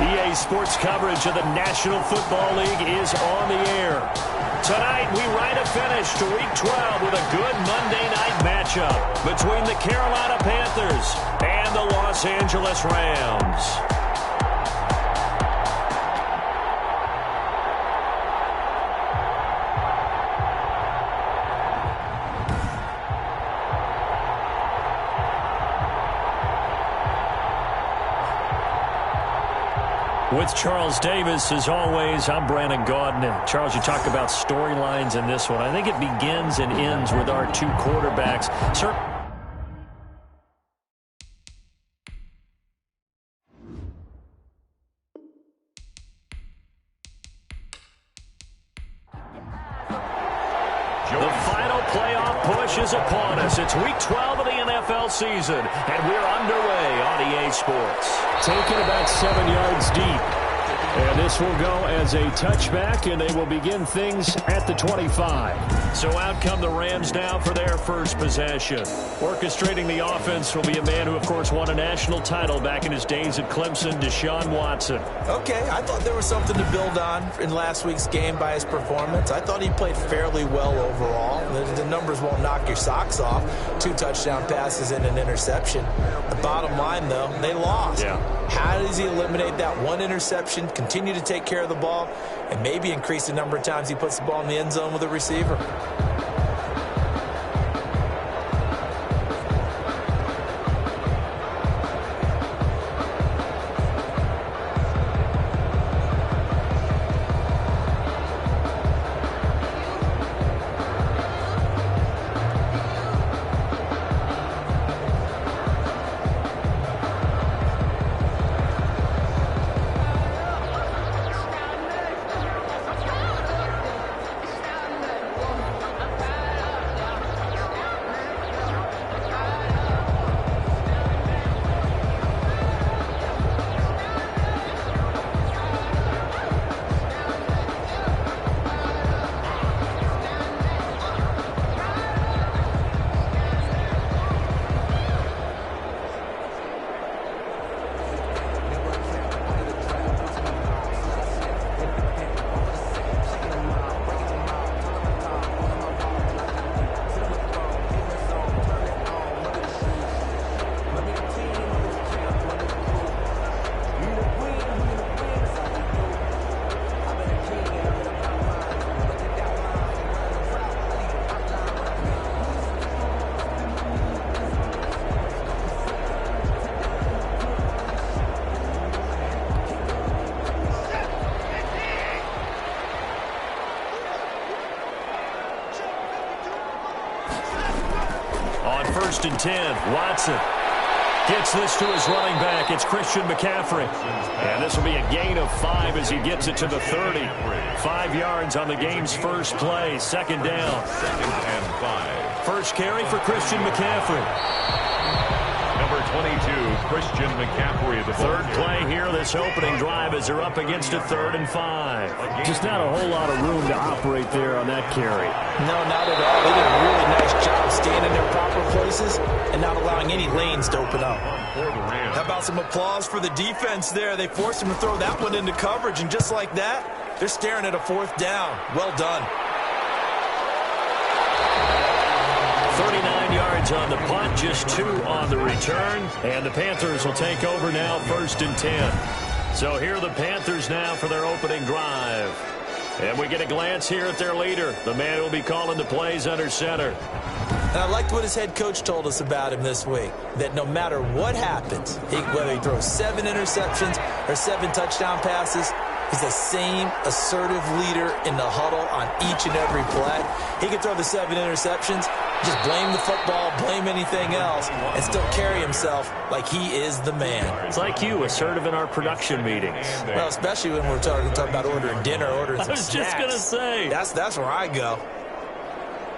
EA Sports coverage of the National Football League is on the air. Tonight, we write a finish to Week 12 with a good Monday night matchup between the Carolina Panthers and the Los Angeles Rams. With Charles Davis, as always, I'm Brandon Gaudin. Charles, you talk about storylines in this one. I think it begins and ends with our two quarterbacks. Sir. The final playoff push is upon us. It's Week 12 of the NFL season, and we're underway on EA Sports. Taken about 7 yards deep. And this will go as a touchback, and they will begin things at the 25. So out come the Rams now for their first possession. Orchestrating the offense will be a man who, of course, won a national title back in his days at Clemson, Deshaun Watson. Okay, I thought there was something to build on in last week's game by his performance. I thought he played fairly well overall. The numbers won't knock your socks off. 2 touchdown passes and an interception. The bottom line, though, they lost. Yeah. How does he eliminate that one interception, continue to take care of the ball, and maybe increase the number of times he puts the ball in the end zone with a receiver? First and 10, Watson gets this to his running back. It's Christian McCaffrey. And this will be a gain of 5 as he gets it to the 30. 5 yards on the game's first play. Second down. 2nd and 5. First carry for Christian McCaffrey. Number 22, Christian McCaffrey. The third play here, this opening drive, as they're up against a 3rd and 5. Just not a whole lot of room to operate there on that carry. No, not at all. They did a really nice job staying in their proper places and not allowing any lanes to open up. How about some applause for the defense there? They forced him to throw that one into coverage, and just like that, they're staring at a 4th down. Well done. 39 yards on the punt, just 2 on the return. And the Panthers will take over now, 1st and 10. So here are the Panthers now for their opening drive. And we get a glance here at their leader, the man who will be calling the plays under center. And I liked what his head coach told us about him this week, that no matter what happens, whether he throws 7 interceptions or 7 touchdown passes, he's the same assertive leader in the huddle on each and every play. He can throw the 7 interceptions, just blame the football, blame anything else, and still carry himself like he is the man. It's like you, assertive in our production meetings. Well, especially when we're talking about ordering dinner, ordering some snacks. I was just going to say. That's where I go.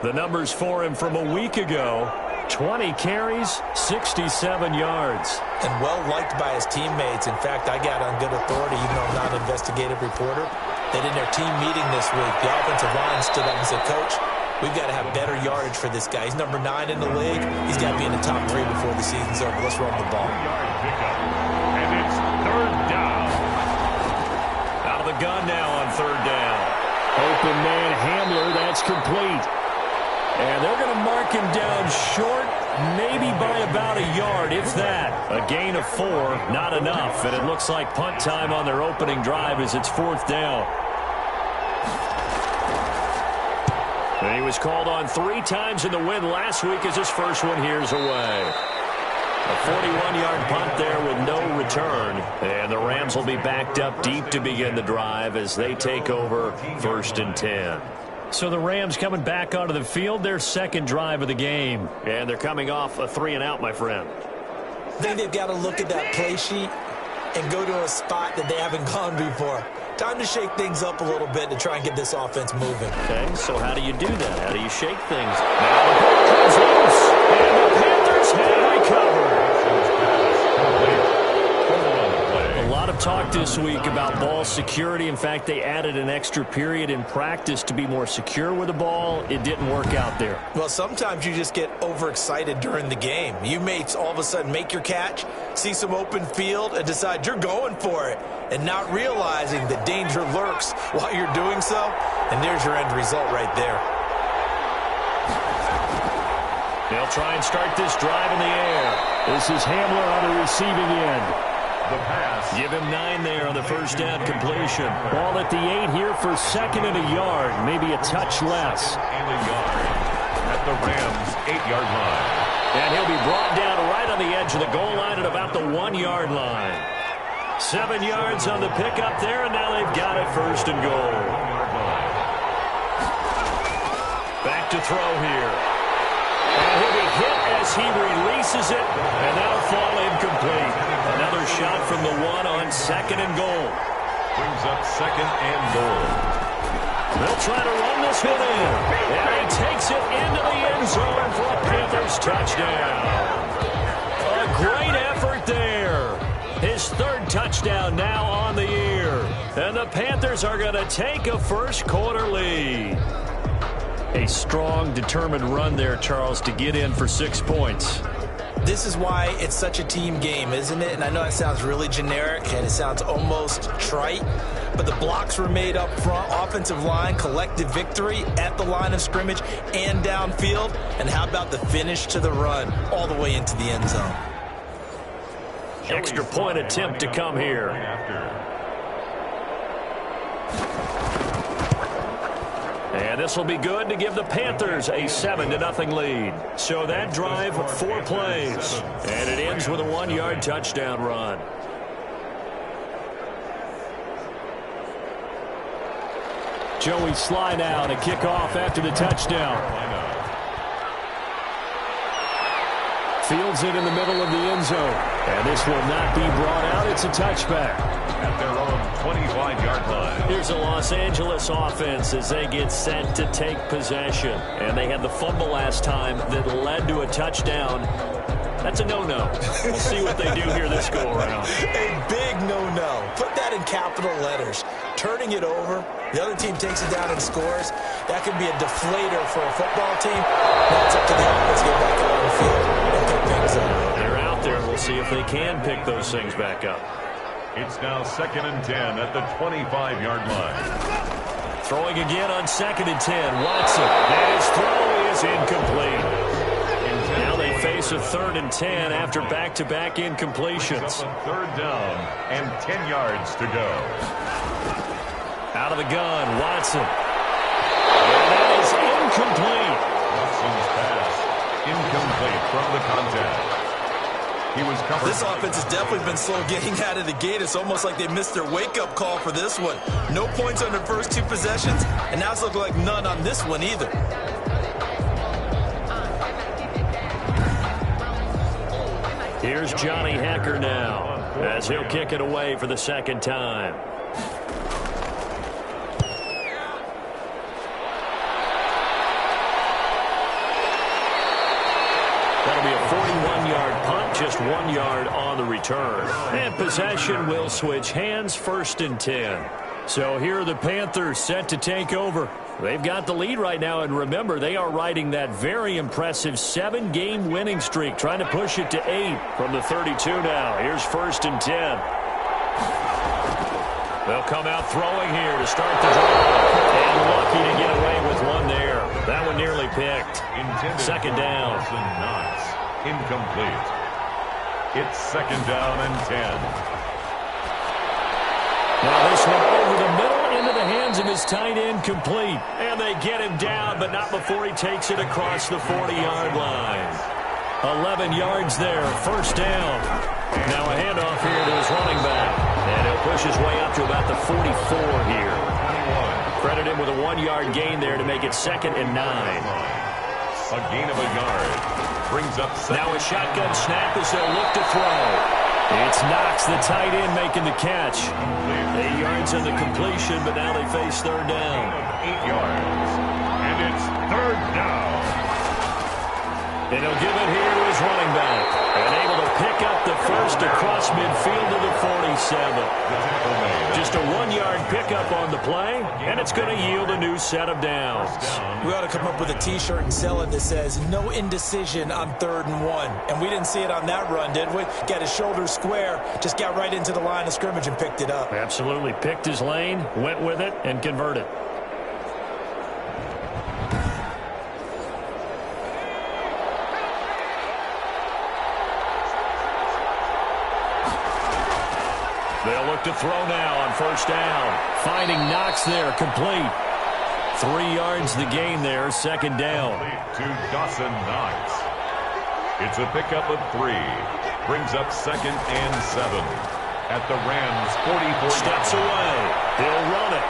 The numbers for him from a week ago, 20 carries, 67 yards. And well-liked by his teammates. In fact, I got on good authority, even though I'm not an investigative reporter, that in their team meeting this week, the offensive line stood up and said, Coach, we've got to have better yardage for this guy. He's number 9 in the league. He's got to be in the top 3 before the season's over. Let's run the ball. And it's 3rd down. mark him down short, maybe by about a yard, if that. A gain of 4, not enough, and it looks like punt time on their opening drive as it's 4th down. And he was called on 3 times in the win last week as his first one here's away. A 41-yard punt there with no return. And the Rams will be backed up deep to begin the drive as they take over 1st and 10. So the Rams coming back onto the field, their second drive of the game. And they're coming off a 3-and-out, my friend. I think they've got to look at that play sheet and go to a spot that they haven't gone before. Time to shake things up a little bit to try and get this offense moving. Okay, so how do you do that? How do you shake things? Now the ball comes loose, and the Panthers have recovered. A lot of talk this week about ball security. In fact, they added an extra period in practice to be more secure with the ball. It didn't work out there. Well, sometimes you just get overexcited during the game. You may all of a sudden make your catch, see some open field, and decide you're going for it, and not realizing the danger lurks while you're doing so. And there's your end result right there. They'll try and start this drive in the air. This is Hamler on the receiving end. The pass. Give him 9 there on the first down completion. Ball at the 8 here for 2nd and a yard, maybe a touch less. And a yard at the Rams' 8-yard line. And he'll be brought down right on the edge of the goal line at about the 1-yard line. 7 yards on the pickup there, and now they've got it 1st and goal. Back to throw here. And he'll be hit as he releases it, and that'll fall incomplete. Another shot from the 1 on 2nd and goal. Brings up 2nd and goal. They'll try to run this one in. And he takes it into the end zone for a Panthers touchdown. A great effort there. His 3rd touchdown now on the year. And the Panthers are going to take a first-quarter lead. A strong, determined run there, Charles, to get in for 6 points. This is why it's such a team game, isn't it? And I know it sounds really generic and it sounds almost trite, but the blocks were made up front, offensive line, collective victory at the line of scrimmage and downfield. And how about the finish to the run all the way into the end zone? Extra point attempt to come here. And this will be good to give the Panthers a 7-0 lead. So that drive, 4 plays. And it ends with a 1-yard touchdown run. Joey slide out, a kickoff after the touchdown. Fields it in the middle of the end zone. And this will not be brought out. It's a touchback. At their own 25-yard line. Here's a Los Angeles offense as they get set to take possession. And they had the fumble last time that led to a touchdown. That's a no-no. We'll see what they do here this go-around. A big no-no. Put that in capital letters. Turning it over, the other team takes it down and scores. That could be a deflator for a football team. Now it's up to the offense to get back out on the field and pick things up. They're out there. We'll see if they can pick those things back up. It's now 2nd and 10 at the 25-yard line. Throwing again on 2nd and 10. Watson. And his throw is incomplete. Now they face a 3rd and 10 after back-to-back incompletions. 3rd down and 10 yards to go. Out of the gun, Watson. And that is incomplete. Watson's pass incomplete from the contact. He was covered. This offense has definitely been slow getting out of the gate. It's almost like they missed their wake-up call for this one. No points on their first 2 possessions, and now it's looking like none on this one either. Here's Johnny Hecker now as he'll kick it away for the 2nd time. That'll be a 41-yard punt, just 1 yard on the return. And possession will switch hands, 1st and 10. So here are the Panthers set to take over. They've got the lead right now, and remember, they are riding that very impressive 7-game winning streak, trying to push it to 8 from the 32 now. Here's 1st and 10. They'll come out throwing here to start the drive. And lucky to get away with one there. That one nearly picked. Second down. Incomplete. It's second down and 10. Now this one over the middle into the hands of his tight end, complete. And they get him down, but not before he takes it across the 40-yard line. 11 yards there, first down. Now a handoff here to his running back. And he'll push his way up to about the 44 here. 21. Credit him with a 1-yard gain there to make it second and 9. A gain of a yard. Brings up second. Now a shotgun snap as they'll look to throw. It's Knox, the tight end, making the catch. 8 yards on the completion, but now they face third down. 8 yards. And it's third down. And he'll give it here to his running back. And able to pick up the first across midfield to the 47. Just a 1-yard pickup on the play, and it's going to yield a new set of downs. We ought to come up with a T-shirt and sell it that says, no indecision on 3rd and 1. And we didn't see it on that run, did we? Got his shoulders square, just got right into the line of scrimmage and picked it up. Absolutely picked his lane, went with it, and converted. They'll look to throw now on first down. Finding Knox there, complete. 3 yards the gain there, second down. To Dawson Knox. It's a pickup of 3. Brings up second and 7. At the Rams' 44. Steps away. He'll run it.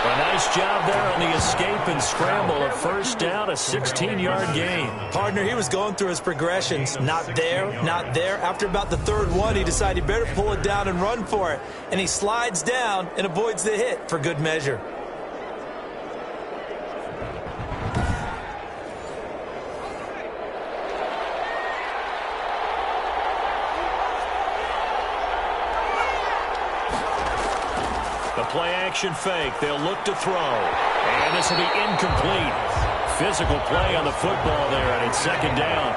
A nice job there on the escape and scramble. A first down, a 16-yard gain. Partner, he was going through his progressions. Not there, not there. After about the 3rd one, he decided he better pull it down and run for it. And he slides down and avoids the hit for good measure. Play-action fake. They'll look to throw. And this will be incomplete. Physical play on the football there, and it's second down.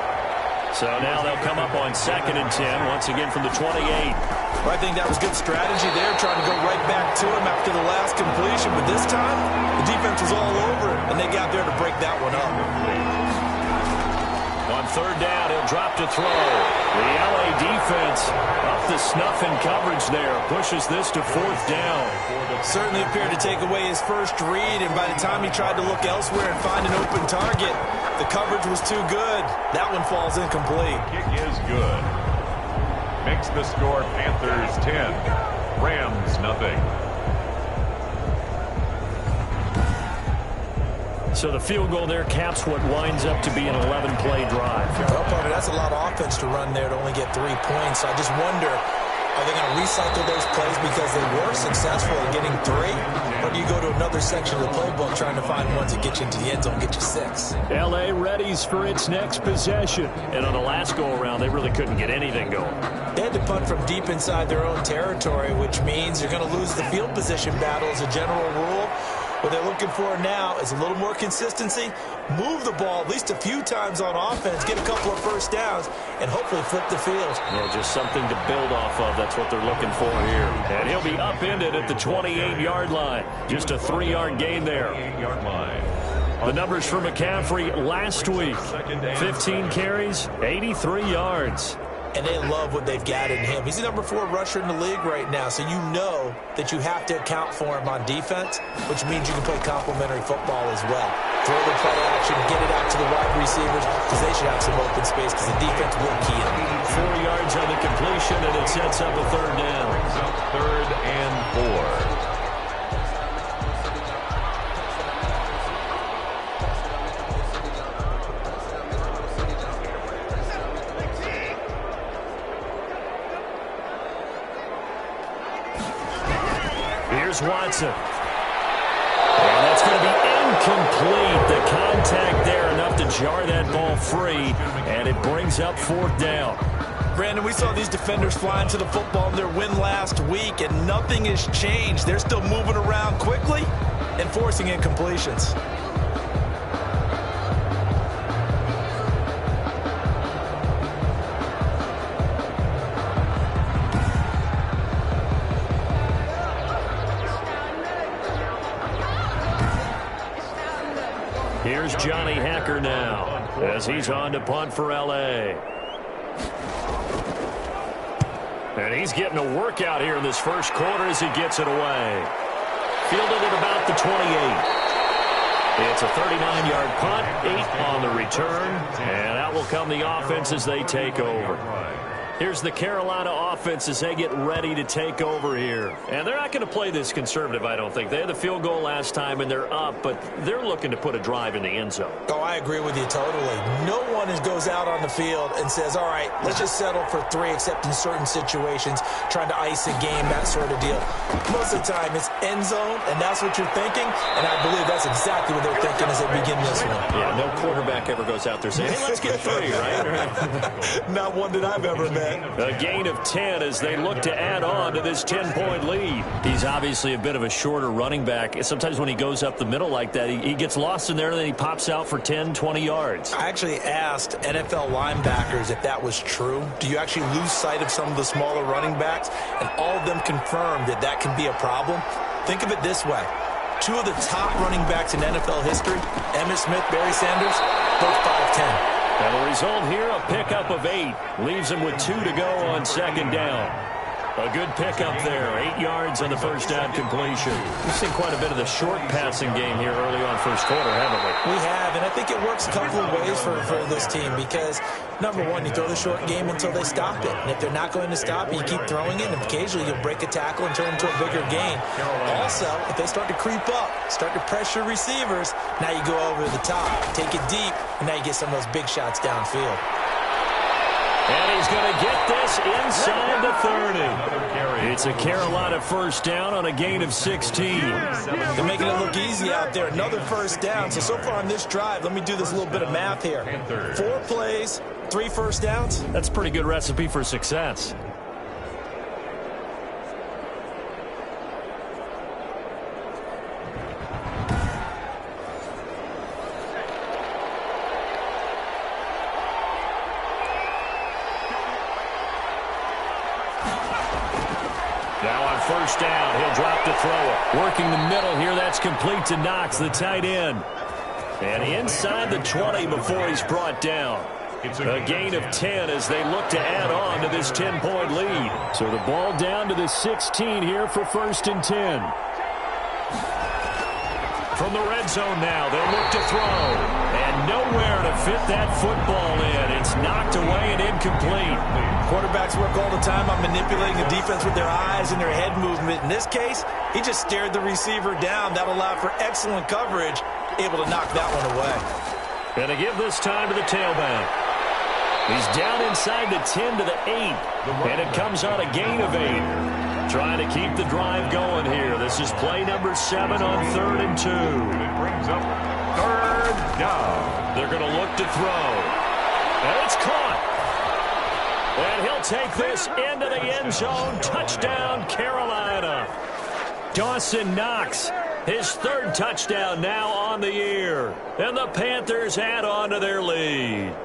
So now they'll come up on second and 10, once again from the 28. Well, I think that was good strategy there, trying to go right back to him after the last completion. But this time, the defense was all over him, and they got there to break that one up. On third down, he'll drop to throw. The LA defense up the snuff in coverage there. Pushes this to fourth down. Certainly appeared to take away his first read, and by the time he tried to look elsewhere and find an open target, the coverage was too good. That one falls incomplete. Kick is good. Makes the score Panthers 10, Rams nothing. So the field goal there caps what winds up to be an 11-play drive. Well, partner, that's a lot of offense to run there to only get 3 points. I just wonder, are they going to recycle those plays because they were successful in getting 3? Or do you go to another section of the playbook trying to find ones that get you into the end zone, get you 6? L.A. readies for its next possession. And on the last go-around, they really couldn't get anything going. They had to punt from deep inside their own territory, which means you're going to lose the field position battle as a general rule. What they're looking for now is a little more consistency, move the ball at least a few times on offense, get a couple of first downs, and hopefully flip the field. Yeah, just something to build off of. That's what they're looking for here. And he'll be upended at the 28-yard line. Just a 3-yard gain there. 8-yard line. The numbers for McCaffrey last week. 15 carries, 83 yards. And they love what they've got in him. He's the number 4 rusher in the league right now, so you know that you have to account for him on defense, which means you can play complementary football as well. Throw the play action, get it out to the wide receivers, because they should have some open space, because the defense will key him. 4 yards on the completion, and it sets up a third down. Third and 4. Here's Watson. And that's going to be incomplete. The contact there enough to jar that ball free, and it brings up fourth down. Brandon, we saw these defenders flying to the football in their win last week, and nothing has changed. They're still moving around quickly and forcing incompletions. Here's Johnny Hacker now as he's on to punt for L.A. And he's getting a workout here in this first quarter as he gets it away. Fielded at about the 28. It's a 39-yard punt, 8 on the return, and out will come the offense as they take over. Here's the Carolina offense as they get ready to take over here. And they're not going to play this conservative, I don't think. They had the field goal last time, and they're up, but they're looking to put a drive in the end zone. Oh, I agree with you totally. No one goes out on the field and says, all right, let's just settle for 3, except in certain situations, trying to ice a game, that sort of deal. Most of the time, it's end zone, and that's what you're thinking, and I believe that's exactly what they're thinking as they begin this one. Yeah, no quarterback ever goes out there saying, hey, let's get 3, right? Not one that I've ever met. A gain of 10 as they look to add on to this 10-point lead. He's obviously a bit of a shorter running back. Sometimes when he goes up the middle like that, he gets lost in there, and then he pops out for 10, 20 yards. I actually asked NFL linebackers if that was true. Do you actually lose sight of some of the smaller running backs? And all of them confirmed that that can be a problem. Think of it this way. 2 of the top running backs in NFL history, Emmitt Smith, Barry Sanders, both 5'10". And the result here, a pickup of 8. Leaves him with 2 to go on second down. A good pickup there. 8 yards on the first down completion. We've seen quite a bit of the short passing game here early on first quarter, haven't we? We have, and I think it works a couple of ways for this team because, number one, you throw the short game until they stop it. And if they're not going to stop it, you keep throwing it, and occasionally you'll break a tackle and turn it into a bigger gain. Also, if they start to creep up, start to pressure receivers, now you go over the top, take it deep, and now you get some of those big shots downfield. And he's going to get this inside the 30. It's a Carolina first down on a gain of 16. They're making it look easy out there. Another first down. So far on this drive, let me do this little bit of math here. 4 plays, 3 first downs. That's a pretty good recipe for success. First down. He'll drop to throw it. Working the middle here. That's complete to Knox, the tight end. And inside the 20 before he's brought down. A gain of 10 as they look to add on to this 10-point lead. So the ball down to the 16 here for first and 10. From the red zone now, they'll look to throw. And nowhere to fit that football in. It's knocked away and incomplete. Quarterbacks work all the time on manipulating the defense with their eyes and their head movement. In this case, he just stared the receiver down. That allowed for excellent coverage, able to knock that one away. And to give this time to the tailback. He's down inside the 10 to the 8. And it comes on a gain of 8. Trying to keep the drive going here. This is play number 7 on 3rd and 2. It brings up 3rd down. They're going to look to throw. And it's caught. And he'll take this into the end zone. Touchdown, Carolina. Dawson Knox, his 3rd touchdown now on the year. And the Panthers add on to their lead.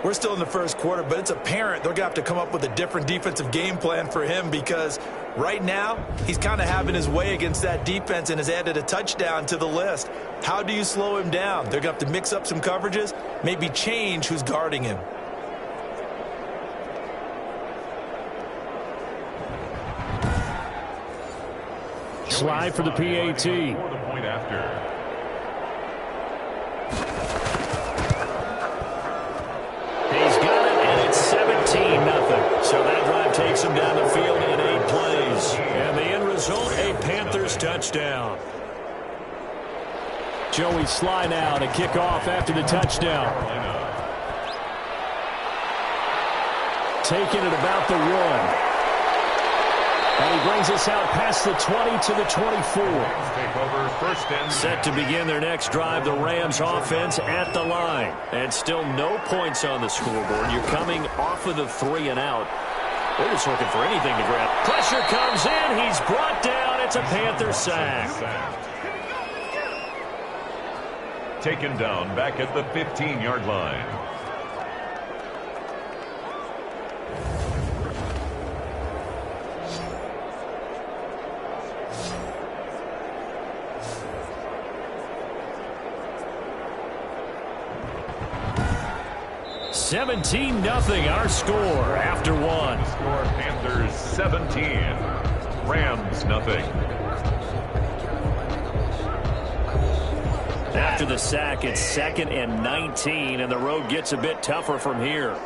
We're still in the first quarter, but it's apparent they're going to have to come up with a different defensive game plan for him because right now he's kind of having his way against that defense and has added a touchdown to the list. How do you slow him down? They're going to have to mix up some coverages, maybe change who's guarding him. Slide for the PAT. For the point after. He's got it, and it's 17-0. So that drive takes him down the field in 8 plays. And the end result, a Panthers touchdown. Joey Sly now to kick off after the touchdown. Taking it about the 1. And he brings us out past the 20 to the 24. Take over first and set to begin their next drive. The Rams offense at the line. And still no points on the scoreboard. You're coming off of the 3 and out. They're just looking for anything to grab. Pressure comes in. He's brought down. It's a Panther sack. Taken down back at the 15-yard line. 17-0 our score after one. Score Panthers 17, Rams nothing. After the sack, it's 2nd and 19, and the road gets a bit tougher from here.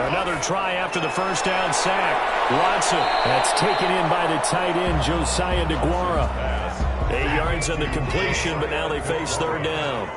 Another try after the first down sack. Watson. That's taken in by the tight end, Josiah DeGuara. 8 yards on the completion, but now they face 3rd down.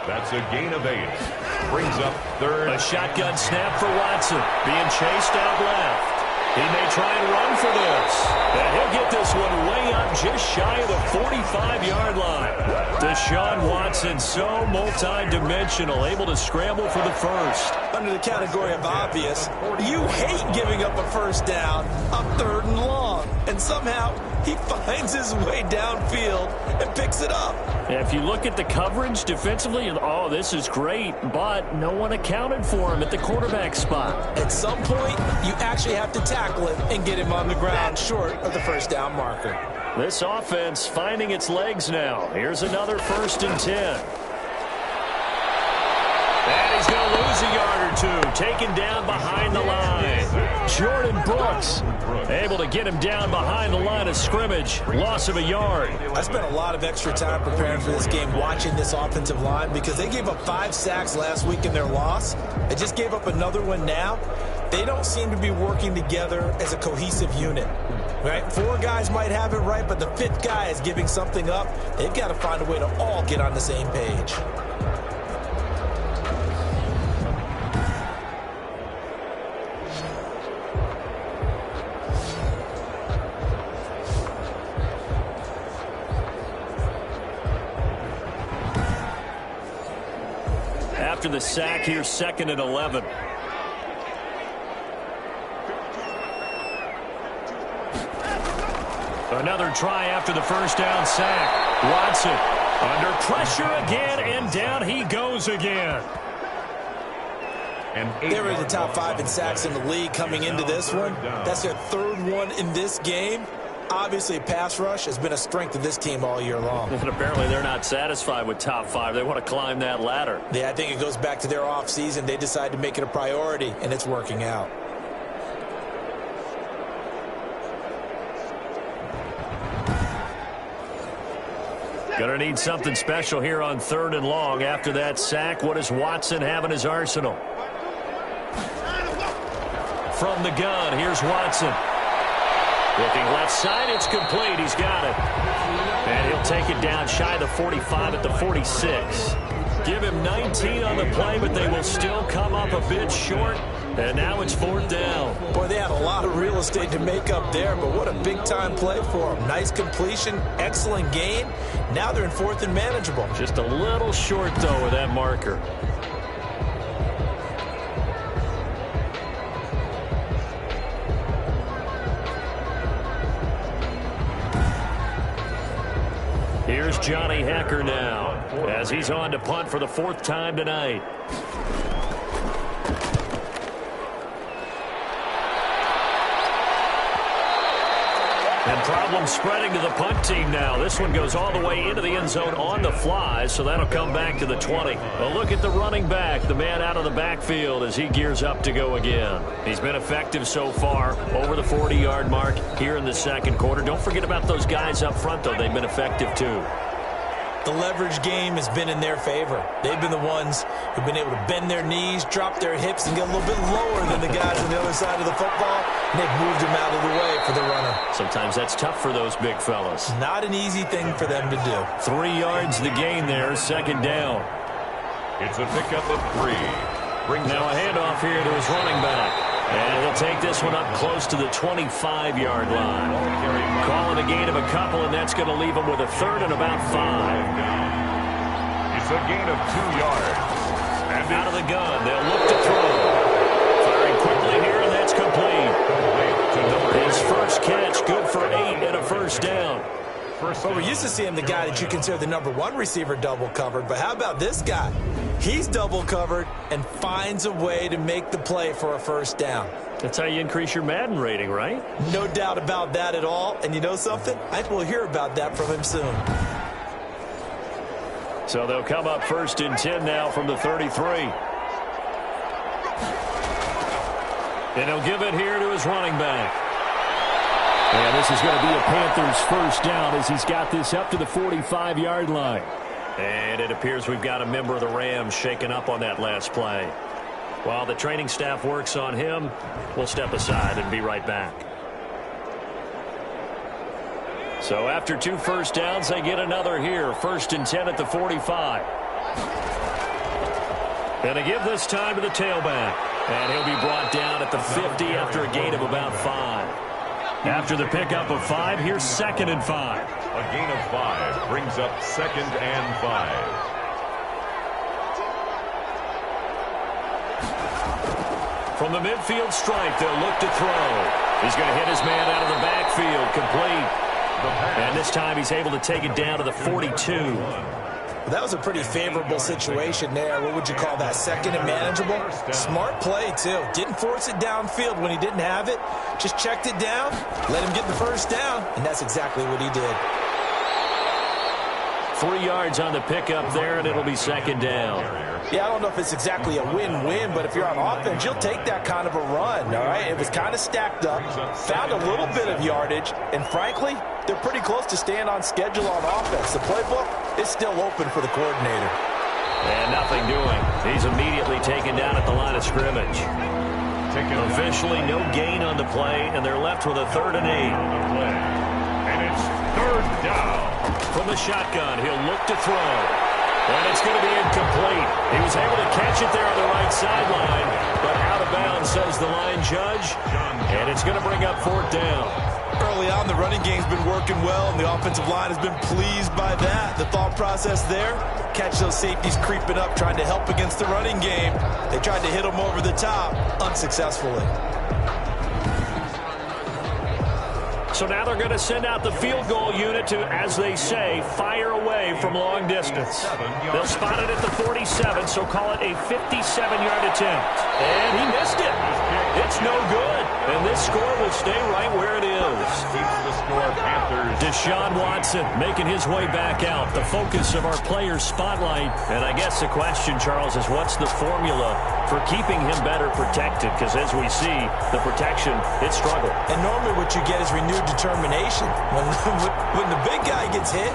That's a gain of 8. Brings up 3rd. A shotgun snap for Watson. Being chased out left. He may try and run for this. And he'll get this one way up just shy of the 45-yard line. Deshaun Watson, so multi-dimensional, able to scramble for the first. Under the category of obvious, you hate giving up a first down on 3rd and long. And somehow he finds his way downfield and picks it up. And if you look at the coverage defensively, oh, this is great, but no one accounted for him at the quarterback spot. At some point, you actually have to tackle him and get him on the ground short of the first down marker. This offense finding its legs now. Here's another 1st and 10. And he's going to lose a yard or two. Taken down behind the line. Jordan Brooks able to get him down behind the line of scrimmage. Loss of a yard. I spent a lot of extra time preparing for this game watching this offensive line because they gave up 5 sacks last week in their loss. They just gave up another one now. They don't seem to be working together as a cohesive unit. Right? 4 guys might have it right, but the 5th guy is giving something up. They've got to find a way to all get on the same page. After the sack, here's 2nd and 11. Another try after the first down sack. Watson under pressure again, and down he goes again. They were in the top 5 in sacks in the league coming into this one. That's their 3rd one in this game. Obviously, pass rush has been a strength of this team all year long. And apparently they're not satisfied with top 5. They want to climb that ladder. Yeah, I think it goes back to their offseason. They decided to make it a priority, and it's working out. Going to need something special here on 3rd and long. After that sack, what does Watson have in his arsenal? From the gun, here's Watson. Looking left side, it's complete. He's got it. And he'll take it down shy of the 45 at the 46. Give him 19 on the play, but they will still come up a bit short. And now it's 4th down. Boy, they had a lot of real estate to make up there, but what a big-time play for them. Nice completion, excellent gain. Now they're in 4th and manageable. Just a little short, though, with that marker. Here's Johnny Hecker now, as he's on to punt for the 4th time tonight. And problem spreading to the punt team now. This one goes all the way into the end zone on the fly, so that'll come back to the 20. A look at the running back, the man out of the backfield as he gears up to go again. He's been effective so far, over the 40-yard mark here in the 2nd quarter. Don't forget about those guys up front, though. They've been effective, too. The leverage game has been in their favor. They've been the ones who've been able to bend their knees, drop their hips, and get a little bit lower than the guys on the other side of the football. And they've moved them out of the way for the runner. Sometimes that's tough for those big fellas. Not an easy thing for them to do. 3 yards the gain there, 2nd down. It's a pickup of 3. Now a handoff here to his running back. And he'll take this one up close to the 25-yard line. Calling a gain of a couple, and that's going to leave him with a 3rd and about 5. It's a gain of 2 yards. And out of the gun, they'll look to throw. Firing quickly here, and that's complete. His first catch, good for 8 and a 1st down. Well, we're used to seeing the guy that you consider the #1 receiver double covered, but how about this guy? He's double covered and finds a way to make the play for a 1st down. That's how you increase your Madden rating, right? No doubt about that at all. And you know something? I think we'll hear about that from him soon. So they'll come up 1st and 10 now from the 33. And he'll give it here to his running back. And this is going to be a Panthers first down as he's got this up to the 45-yard line. And it appears we've got a member of the Rams shaken up on that last play. While the training staff works on him, we'll step aside and be right back. So after 2 first downs, they get another here. 1st and 10 at the 45. And they give this time to the tailback. And he'll be brought down at the 50 after a gain of about 5. After the pickup of 5, here's 2nd and 5. A gain of 5 brings up 2nd and 5. From the midfield stripe, they'll look to throw. He's going to hit his man out of the backfield, complete. And this time he's able to take it down to the 42. That was a pretty favorable situation there. What would you call that? 2nd and manageable? Smart play, too. Didn't force it downfield when he didn't have it. Just checked it down, let him get the first down, and that's exactly what he did. 3 yards on the pickup there, and it'll be 2nd down. Yeah, I don't know if it's exactly a win-win, but if you're on offense, you'll take that kind of a run, all right? It was kind of stacked up, found a little bit of yardage, and frankly, they're pretty close to staying on schedule on offense. The playbook is still open for the coordinator. And nothing doing. He's immediately taken down at the line of scrimmage. Officially no gain on the play, and they're left with a 3rd and 8. And it's 3rd down. From the shotgun, he'll look to throw. And it's going to be incomplete. He was able to catch it there on the right sideline, but out of bounds, says the line judge. And it's going to bring up 4th down. Early on, the running game's been working well, and the offensive line has been pleased by that. The thought process there, catch those safeties creeping up, trying to help against the running game. They tried to hit them over the top, unsuccessfully. So now they're going to send out the field goal unit to, as they say, fire away from long distance. They'll spot it at the 47, so call it a 57-yard attempt. And he missed it. It's no good. And this score will stay right where it is. Keeps the score, Panthers. Deshaun Watson making his way back out, the focus of our players' spotlight. And I guess the question, Charles, is what's the formula for keeping him better protected? Because as we see, the protection, it struggled. And normally what you get is renewed determination. When the big guy gets hit,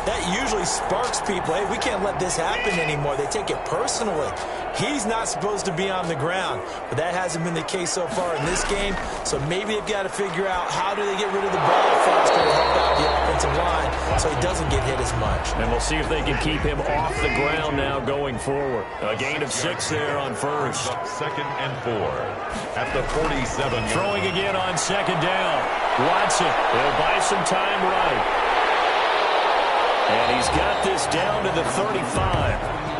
that usually sparks people. Hey, we can't let this happen anymore. They take it personally. He's not supposed to be on the ground, but that hasn't been the case so far in this game. So maybe they've got to figure out how do they get rid of the ball faster to help out the offensive line so he doesn't get hit as much. And we'll see if they can keep him off the ground now going forward. A gain of 6 there on 1st. 2nd and 4 at the 47. Throwing again on 2nd down. Watson will buy some time right. And he's got this down to the 35.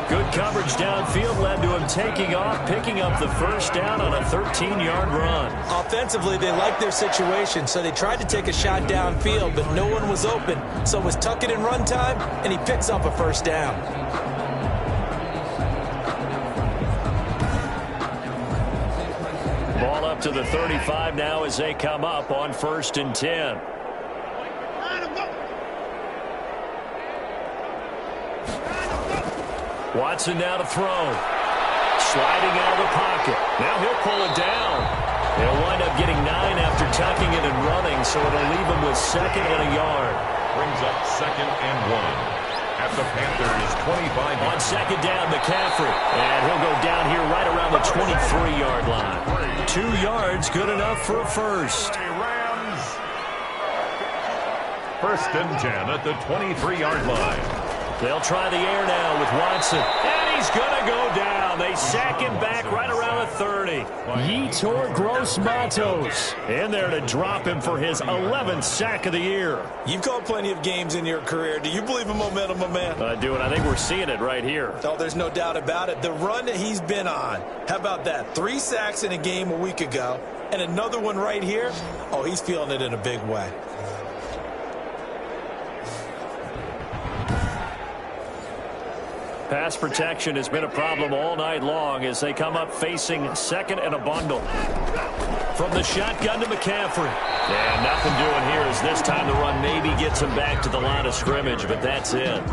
Good coverage downfield led to him taking off, picking up the first down on a 13-yard run. Offensively, they liked their situation, so they tried to take a shot downfield, but no one was open. So it was tuck it in run time, and he picks up a first down. Ball up to the 35 now as they come up on 1st and 10. Watson now to throw. Sliding out of the pocket. Now he'll pull it down. He'll wind up getting 9 after tucking it and running, so it'll leave him with 2nd and a yard. Brings up 2nd and 1 at the Panthers' 25. On 2nd down, McCaffrey. And he'll go down here right around the 23-yard line. 2 yards, good enough for a first. Rams. 1st and 10 at the 23-yard line. They'll try the air now with Watson. And he's going to go down. They sack him back right around the 30. Yetur Gross-Matos in there to drop him for his 11th sack of the year. You've called plenty of games in your career. Do you believe in momentum, my man? I do, and I think we're seeing it right here. Oh, there's no doubt about it. The run that he's been on. How about that? 3 sacks in a game a week ago, and another one right here. Oh, he's feeling it in a big way. Pass protection has been a problem all night long as they come up facing second and a bundle. From the shotgun to McCaffrey. And nothing doing here as this time the run maybe gets him back to the line of scrimmage, but that's it.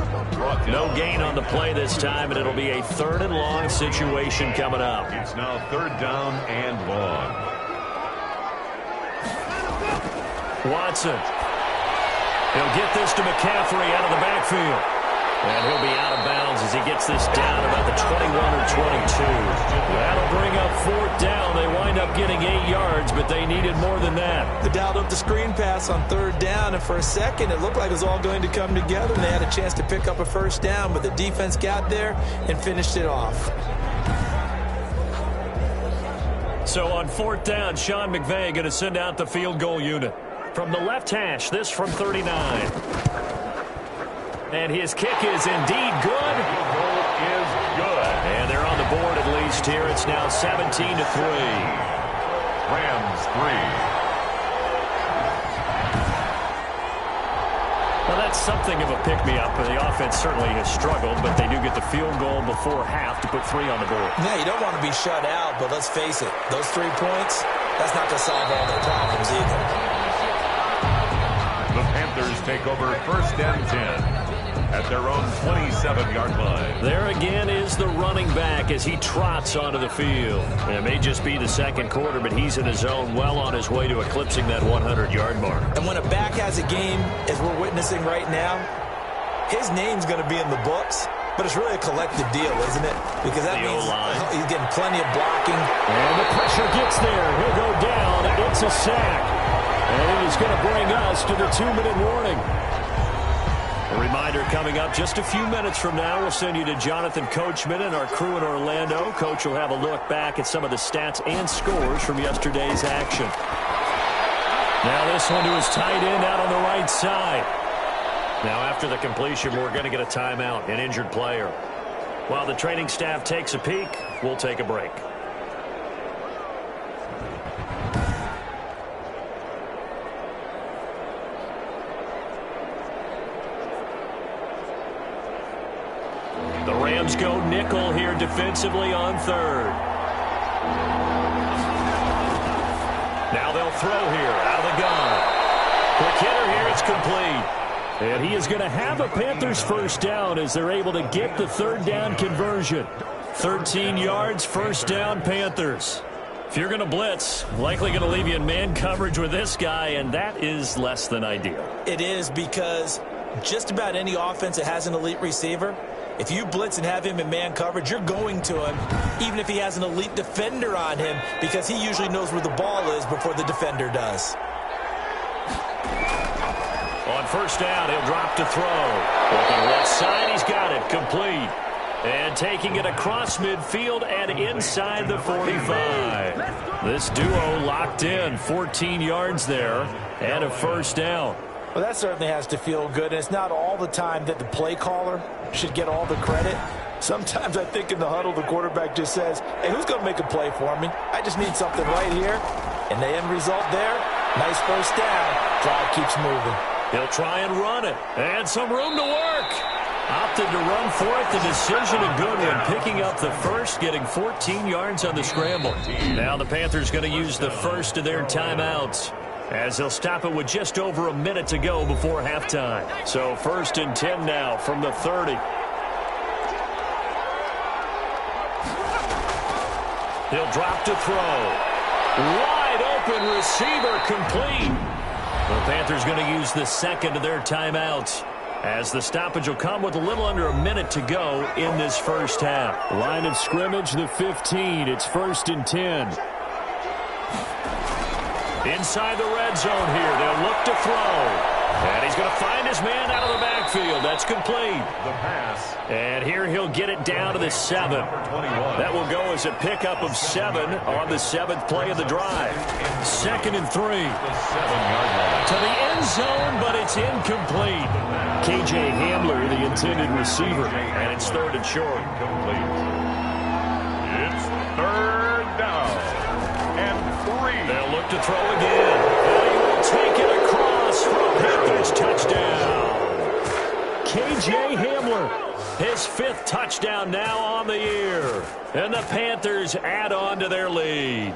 No gain on the play this time, and it'll be a 3rd and long situation coming up. It's now 3rd down and long. Watson. He'll get this to McCaffrey out of the backfield. And he'll be out of bounds as he gets this down about the 21 or 22. That'll bring up 4th down. They wind up getting 8 yards, but they needed more than that. They dialed up the screen pass on 3rd down, and for a second it looked like it was all going to come together, and they had a chance to pick up a 1st down, but the defense got there and finished it off. So on 4th down, Sean McVay going to send out the field goal unit. From the left hash, this from 39. And his kick is indeed good. The goal is good. And they're on the board at least here. It's now 17-3. Rams 3. Well, that's something of a pick-me-up. The offense certainly has struggled, but they do get the field goal before half to put 3 on the board. Yeah, you don't want to be shut out, but let's face it, those 3 points, that's not going to solve all their problems either. The Panthers take over 1st and 10. At their own 27-yard line. There again is the running back as he trots onto the field. It may just be the 2nd quarter, but he's in his zone, well on his way to eclipsing that 100-yard mark. And when a back has a game, as we're witnessing right now, his name's going to be in the books, but it's really a collective deal, isn't it? Because that means he's getting plenty of blocking. And the pressure gets there. He'll go down. It's a sack. And it is going to bring us to the 2-minute warning. A reminder coming up just a few minutes from now. We'll send you to Jonathan Coachman and our crew in Orlando. Coach will have a look back at some of the stats and scores from yesterday's action. Now this one to his tight end out on the right side. Now after the completion, we're going to get a timeout, an injured player. While the training staff takes a peek, we'll take a break. The Rams go nickel here defensively on 3rd. Now they'll throw here out of the gun. Quick hitter here, it's complete. And he is going to have a Panthers 1st down as they're able to get the 3rd down conversion. 13 yards, 1st down, Panthers. If you're going to blitz, likely going to leave you in man coverage with this guy, and that is less than ideal. It is, because just about any offense that has an elite receiver, if you blitz and have him in man coverage, you're going to him, even if he has an elite defender on him, because he usually knows where the ball is before the defender does. On 1st down, he'll drop to throw. Looking left side, he's got it. Complete. And taking it across midfield and inside the 45. This duo locked in, 14 yards there, and a 1st down. Well, that certainly has to feel good, and it's not all the time that the play caller should get all the credit. Sometimes I think in the huddle, the quarterback just says, hey, who's going to make a play for me? I just need something right here. And the end result there, nice 1st down. Drive keeps moving. He'll try and run it. And some room to work. Opted to run for it. The decision a good one. Picking up the 1st, getting 14 yards on the scramble. Now the Panthers going to use the 1st of their timeouts, as they'll stop it with just over a minute to go before halftime. So 1st and 10 now from the 30. He'll drop to throw. Wide open receiver, complete. The Panthers going to use the 2nd of their timeouts, as the stoppage will come with a little under a minute to go in this 1st half. Line of scrimmage, the 15. It's 1st and 10. Inside the red zone here. They'll look to throw. And he's going to find his man out of the backfield. That's complete. The pass. And here he'll get it down to the 7. That will go as a pickup of 7 on the 7th play of the drive. 2nd and 3. The 7-yard line. To the end zone, but it's incomplete. KJ Hamler, the intended receiver. And it's 3rd and short. Complete. It's 3rd down and 3. They'll look to throw again. And he will take it across for a Panthers touchdown. KJ Hamler His 5th touchdown now on the year. And the Panthers add on to their lead.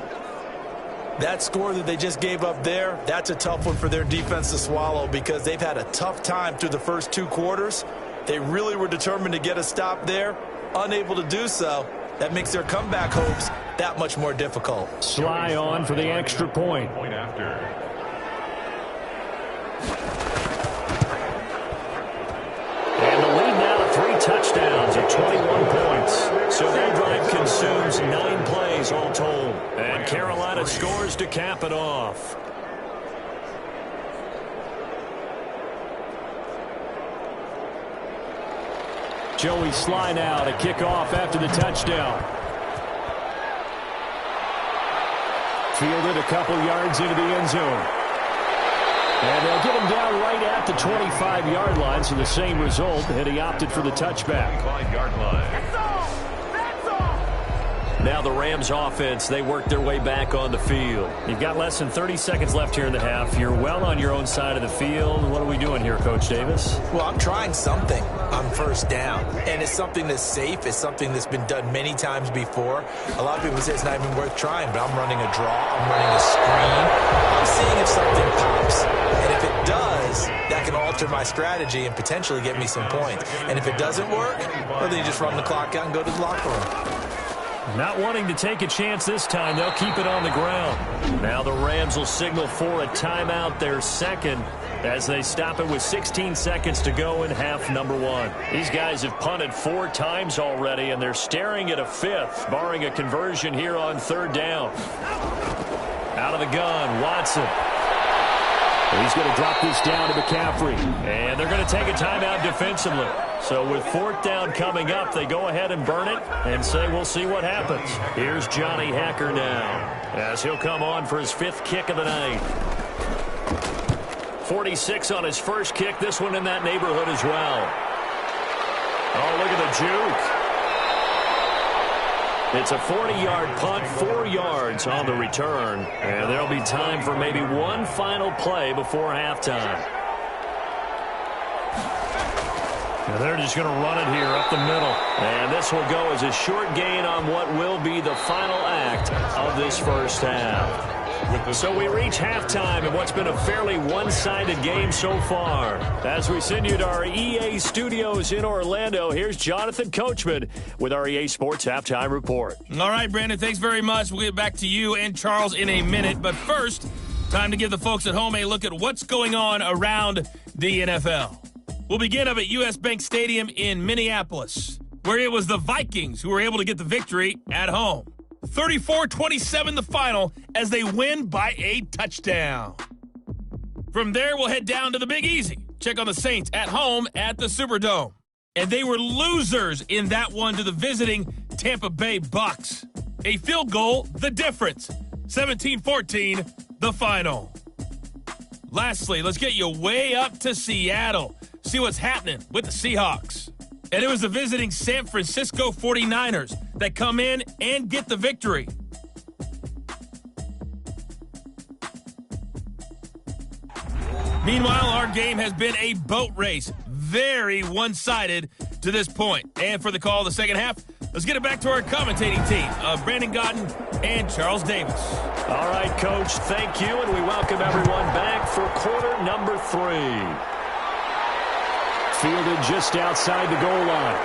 That score that they just gave up there, that's a tough one for their defense to swallow because they've had a tough time through the first 2 quarters. They really were determined to get a stop there, unable to do so. That makes their comeback hopes that much more difficult. Sly on for the extra point. Point after. And the lead now to 3 touchdowns at 21 points. So that drive consumes 9 plays all told. And Carolina scores to cap it off. Joey Sly now to kick off after the touchdown. Fielded a couple yards into the end zone. And they'll get him down right at the 25-yard line, so the same result, and he opted for the touchback. 25-yard line. Now the Rams offense, they work their way back on the field. You've got less than 30 seconds left here in the half. You're well on your own side of the field. What are we doing here, Coach Davis? Well, I'm trying something on first down, and it's something that's safe. It's something that's been done many times before. A lot of people say it's not even worth trying, but I'm running a draw. I'm running a screen. I'm seeing if something pops, and if it does, that can alter my strategy and potentially get me some points. And if it doesn't work, well, then you just run the clock out and go to the locker room. Not wanting to take a chance this time, they'll keep it on the ground. Now the Rams will signal for a timeout, their second, as they stop it with 16 seconds to go in half number 1. These guys have punted 4 times already, and they're staring at a 5th, barring a conversion here on 3rd down. Out of the gun, Watson. He's going to drop this down to McCaffrey. And they're going to take a timeout defensively. So with 4th down coming up, they go ahead and burn it and say we'll see what happens. Here's Johnny Hacker now as he'll come on for his 5th kick of the night. 46 on his first kick. This one in that neighborhood as well. Oh, look at the juke. It's a 40-yard punt, 4 yards on the return. And there'll be time for maybe one final play before halftime. Now they're just going to run it here up the middle. And this will go as a short gain on what will be the final act of this first half. So we reach halftime in what's been a fairly one-sided game so far. As we send you to our EA studios in Orlando, here's Jonathan Coachman with our EA Sports Halftime Report. All right, Brandon, thanks very much. We'll get back to you and Charles in a minute. But first, time to give the folks at home a look at what's going on around the NFL. We'll begin up at U.S. Bank Stadium in Minneapolis, where it was the Vikings who were able to get the victory at home. 34-27 the final as they win by a touchdown. From there, we'll head down to the Big Easy. Check on the Saints at home at the Superdome. And they were losers in that one to the visiting Tampa Bay Bucks. A field goal, the difference. 17-14, the final. Lastly, let's get you way up to Seattle. See what's happening with the Seahawks. And it was the visiting San Francisco 49ers that come in and get the victory. Meanwhile, our game has been a boat race. Very one-sided to this point. And for the call of the second half, let's get it back to our commentating team of Brandon Godden and Charles Davis. All right, Coach, thank you, and we welcome everyone back for quarter number 3. Fielded just outside the goal line.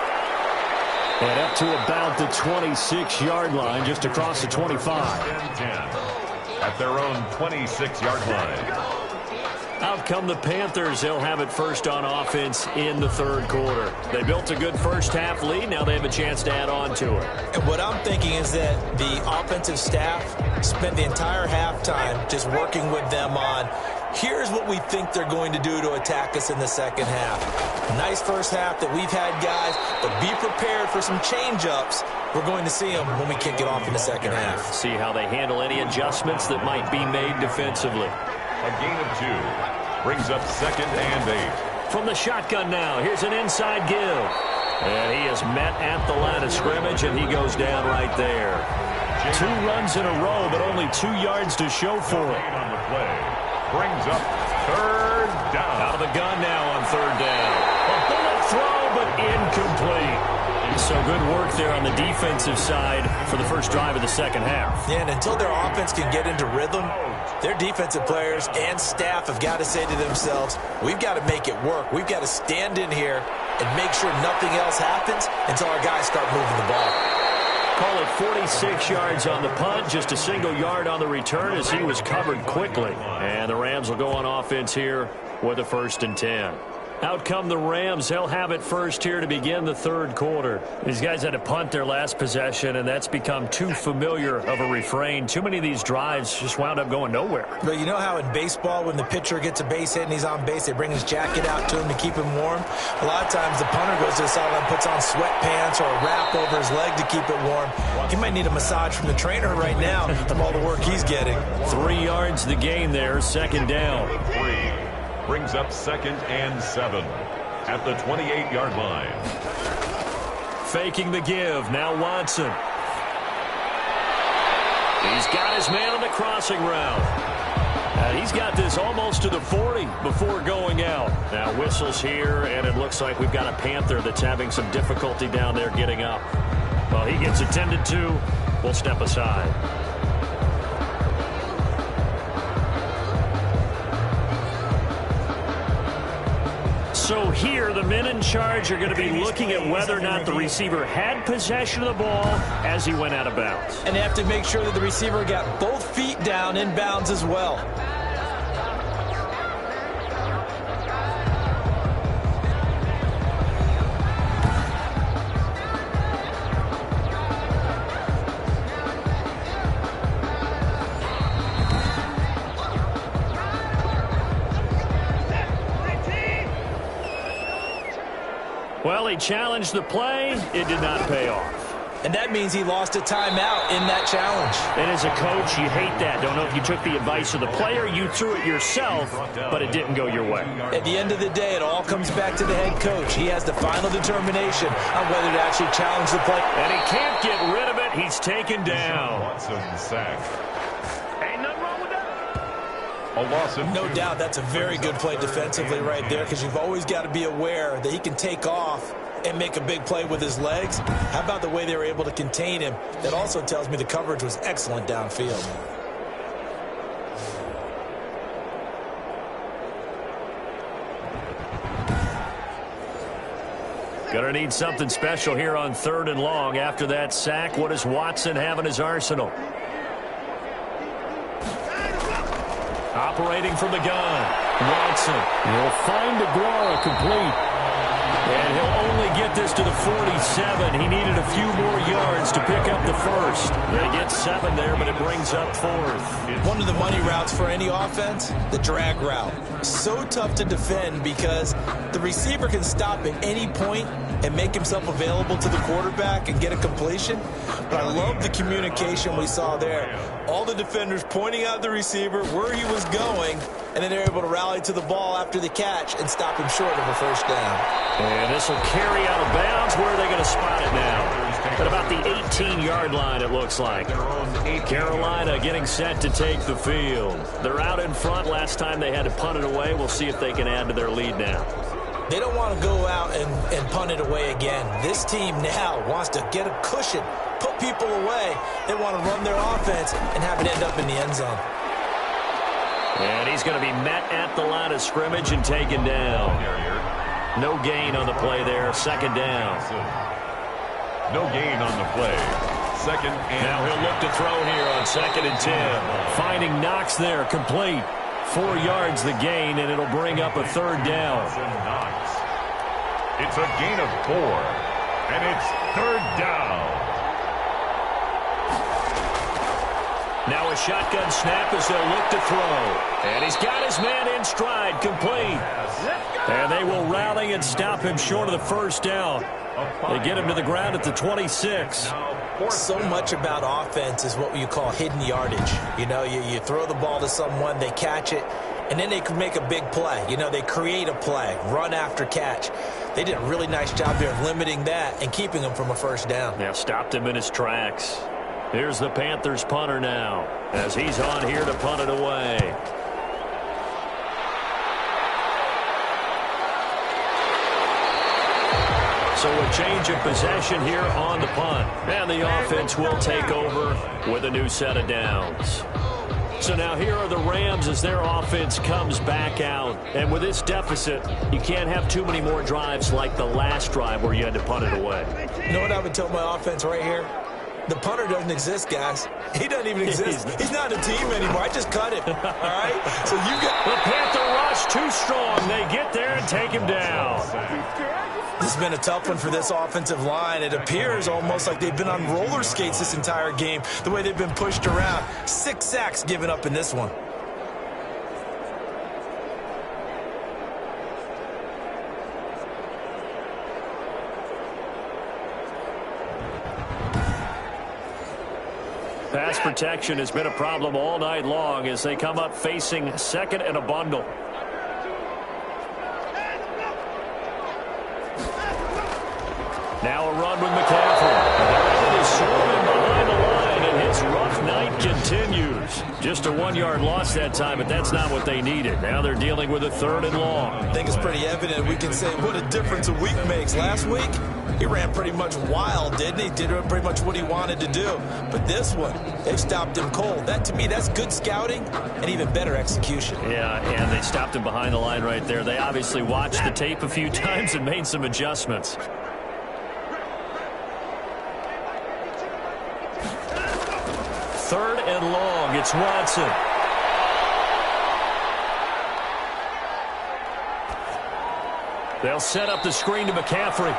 And up to about the 26-yard line, just across the 25. 10 at their own 26-yard line. Out come the Panthers. They'll have it first on offense in the 3rd quarter. They built a good first-half lead. Now they have a chance to add on to it. And what I'm thinking is that the offensive staff spent the entire halftime just working with them on, here's what we think they're going to do to attack us in the second half. Nice first half that we've had, guys, but be prepared for some change-ups. We're going to see them when we kick it off in the second half. See how they handle any adjustments that might be made defensively. A gain of 2 brings up 2nd and 8. From the shotgun now, here's an inside give. And he is met at the line of scrimmage, and he goes down right there. 2 runs in a row, but only 2 yards to show for it. On the play brings up 3rd down. Out of the gun now on 3rd down. A bullet throw, but incomplete. So good work there on the defensive side for the first drive of the second half. Yeah, and until their offense can get into rhythm, their defensive players and staff have got to say to themselves, we've got to make it work. We've got to stand in here and make sure nothing else happens until our guys start moving the ball. Call it 46 yards on the punt, just a single yard on the return as he was covered quickly. And the Rams will go on offense here with a 1st and 10. Out come the Rams. They'll have it first here to begin the third quarter. These guys had to punt their last possession, and that's become too familiar of a refrain. Too many of these drives just wound up going nowhere. But you know how in baseball, when the pitcher gets a base hit and he's on base, they bring his jacket out to him to keep him warm? A lot of times the punter goes to the sideline, puts on sweatpants or a wrap over his leg to keep it warm. He might need a massage from the trainer right now from all the work he's getting. 3 yards the gain there, 2nd down. 3 brings up 2nd and 7 at the 28-yard line. Faking the give. Now Watson. He's got his man on the crossing route. And he's got this almost to the 40 before going out. Now whistles here, and it looks like we've got a Panther that's having some difficulty down there getting up. Well, he gets attended to. We'll step aside. So here, the men in charge are going to be looking at whether or not the receiver had possession of the ball as he went out of bounds. And they have to make sure that the receiver got both feet down in bounds as well. Well, he challenged the play. It did not pay off. And that means he lost a timeout in that challenge. And as a coach, you hate that. Don't know if you took the advice of the player, you threw it yourself, but it didn't go your way. At the end of the day, it all comes back to the head coach. He has the final determination on whether to actually challenge the play. And he can't get rid of it. He's taken down. Watson sacked. Ain't nothing wrong with that. A loss of No 2. doubt that's a very good play defensively right there, because you've always got to be aware that he can take off and make a big play with his legs. How about the way they were able to contain him? That also tells me the coverage was excellent downfield. Gonna need something special here on 3rd and long. After that sack, what does Watson have in his arsenal? Operating from the gun. Watson will find Aguara complete. And he'll only get this to the 47. He needed a few more yards to pick up the first. They get 7 there, but it brings up 4th. One of the money routes for any offense, the drag route. So tough to defend because the receiver can stop at any point and make himself available to the quarterback and get a completion. But I love the communication we saw there. All the defenders pointing out the receiver, where he was going, and then they're able to rally to the ball after the catch and stop him short of a first down. And this will carry out of bounds. Where are they going to spot it now? At about the 18-yard line, it looks like. Carolina getting set to take the field. They're out in front. Last time they had to punt it away. We'll see if they can add to their lead now. They don't want to go out and punt it away again. This team now wants to get a cushion, put people away. They want to run their offense and have it end up in the end zone. And he's going to be met at the line of scrimmage and taken down. No gain on the play there. 2nd down. No gain on the play. 2nd and... Now he'll look to throw here on 2nd and 10. Finding Knox there, complete. 4 yards the gain, and it'll bring up a 3rd down. It's a gain of 4, and it's 3rd down. Now a shotgun snap as they'll look to throw. And he's got his man in stride, complete. And they will rally and stop him short of the first down. They get him to the ground at the 26. So much about offense is what you call hidden yardage. You know, you throw the ball to someone, they catch it, and then they can make a big play. You know, they create a play, run after catch. They did a really nice job there of limiting that and keeping him from a first down. Yeah, stopped him in his tracks. Here's the Panthers punter now as he's on here to punt it away. So a change of possession here on the punt. And the offense will take over with a new set of downs. So now here are the Rams as their offense comes back out. And with this deficit, you can't have too many more drives like the last drive where you had to punt it away. You know what I would tell my offense right here? The punter doesn't exist, guys. He doesn't even exist. He's not a team anymore. I just cut him. All right? So you got the Panther rush too strong. They get there and take him down. This has been a tough one for this offensive line. It appears almost like they've been on roller skates this entire game, the way they've been pushed around. 6 sacks given up in this one. Pass protection has been a problem all night long as they come up facing second and a bundle. Now a run with McCaffrey. The run is swarming behind the line, and his rough night continues. Just a 1-yard loss that time, but that's not what they needed. Now they're dealing with a 3rd and long. I think it's pretty evident. We can say what a difference a week makes. Last week, he ran pretty much wild, didn't he? Did pretty much what he wanted to do. But this one, they stopped him cold. That, to me, that's good scouting and even better execution. Yeah, and they stopped him behind the line right there. They obviously watched the tape a few times and made some adjustments. 3rd and long. It's Watson. They'll set up the screen to McCaffrey.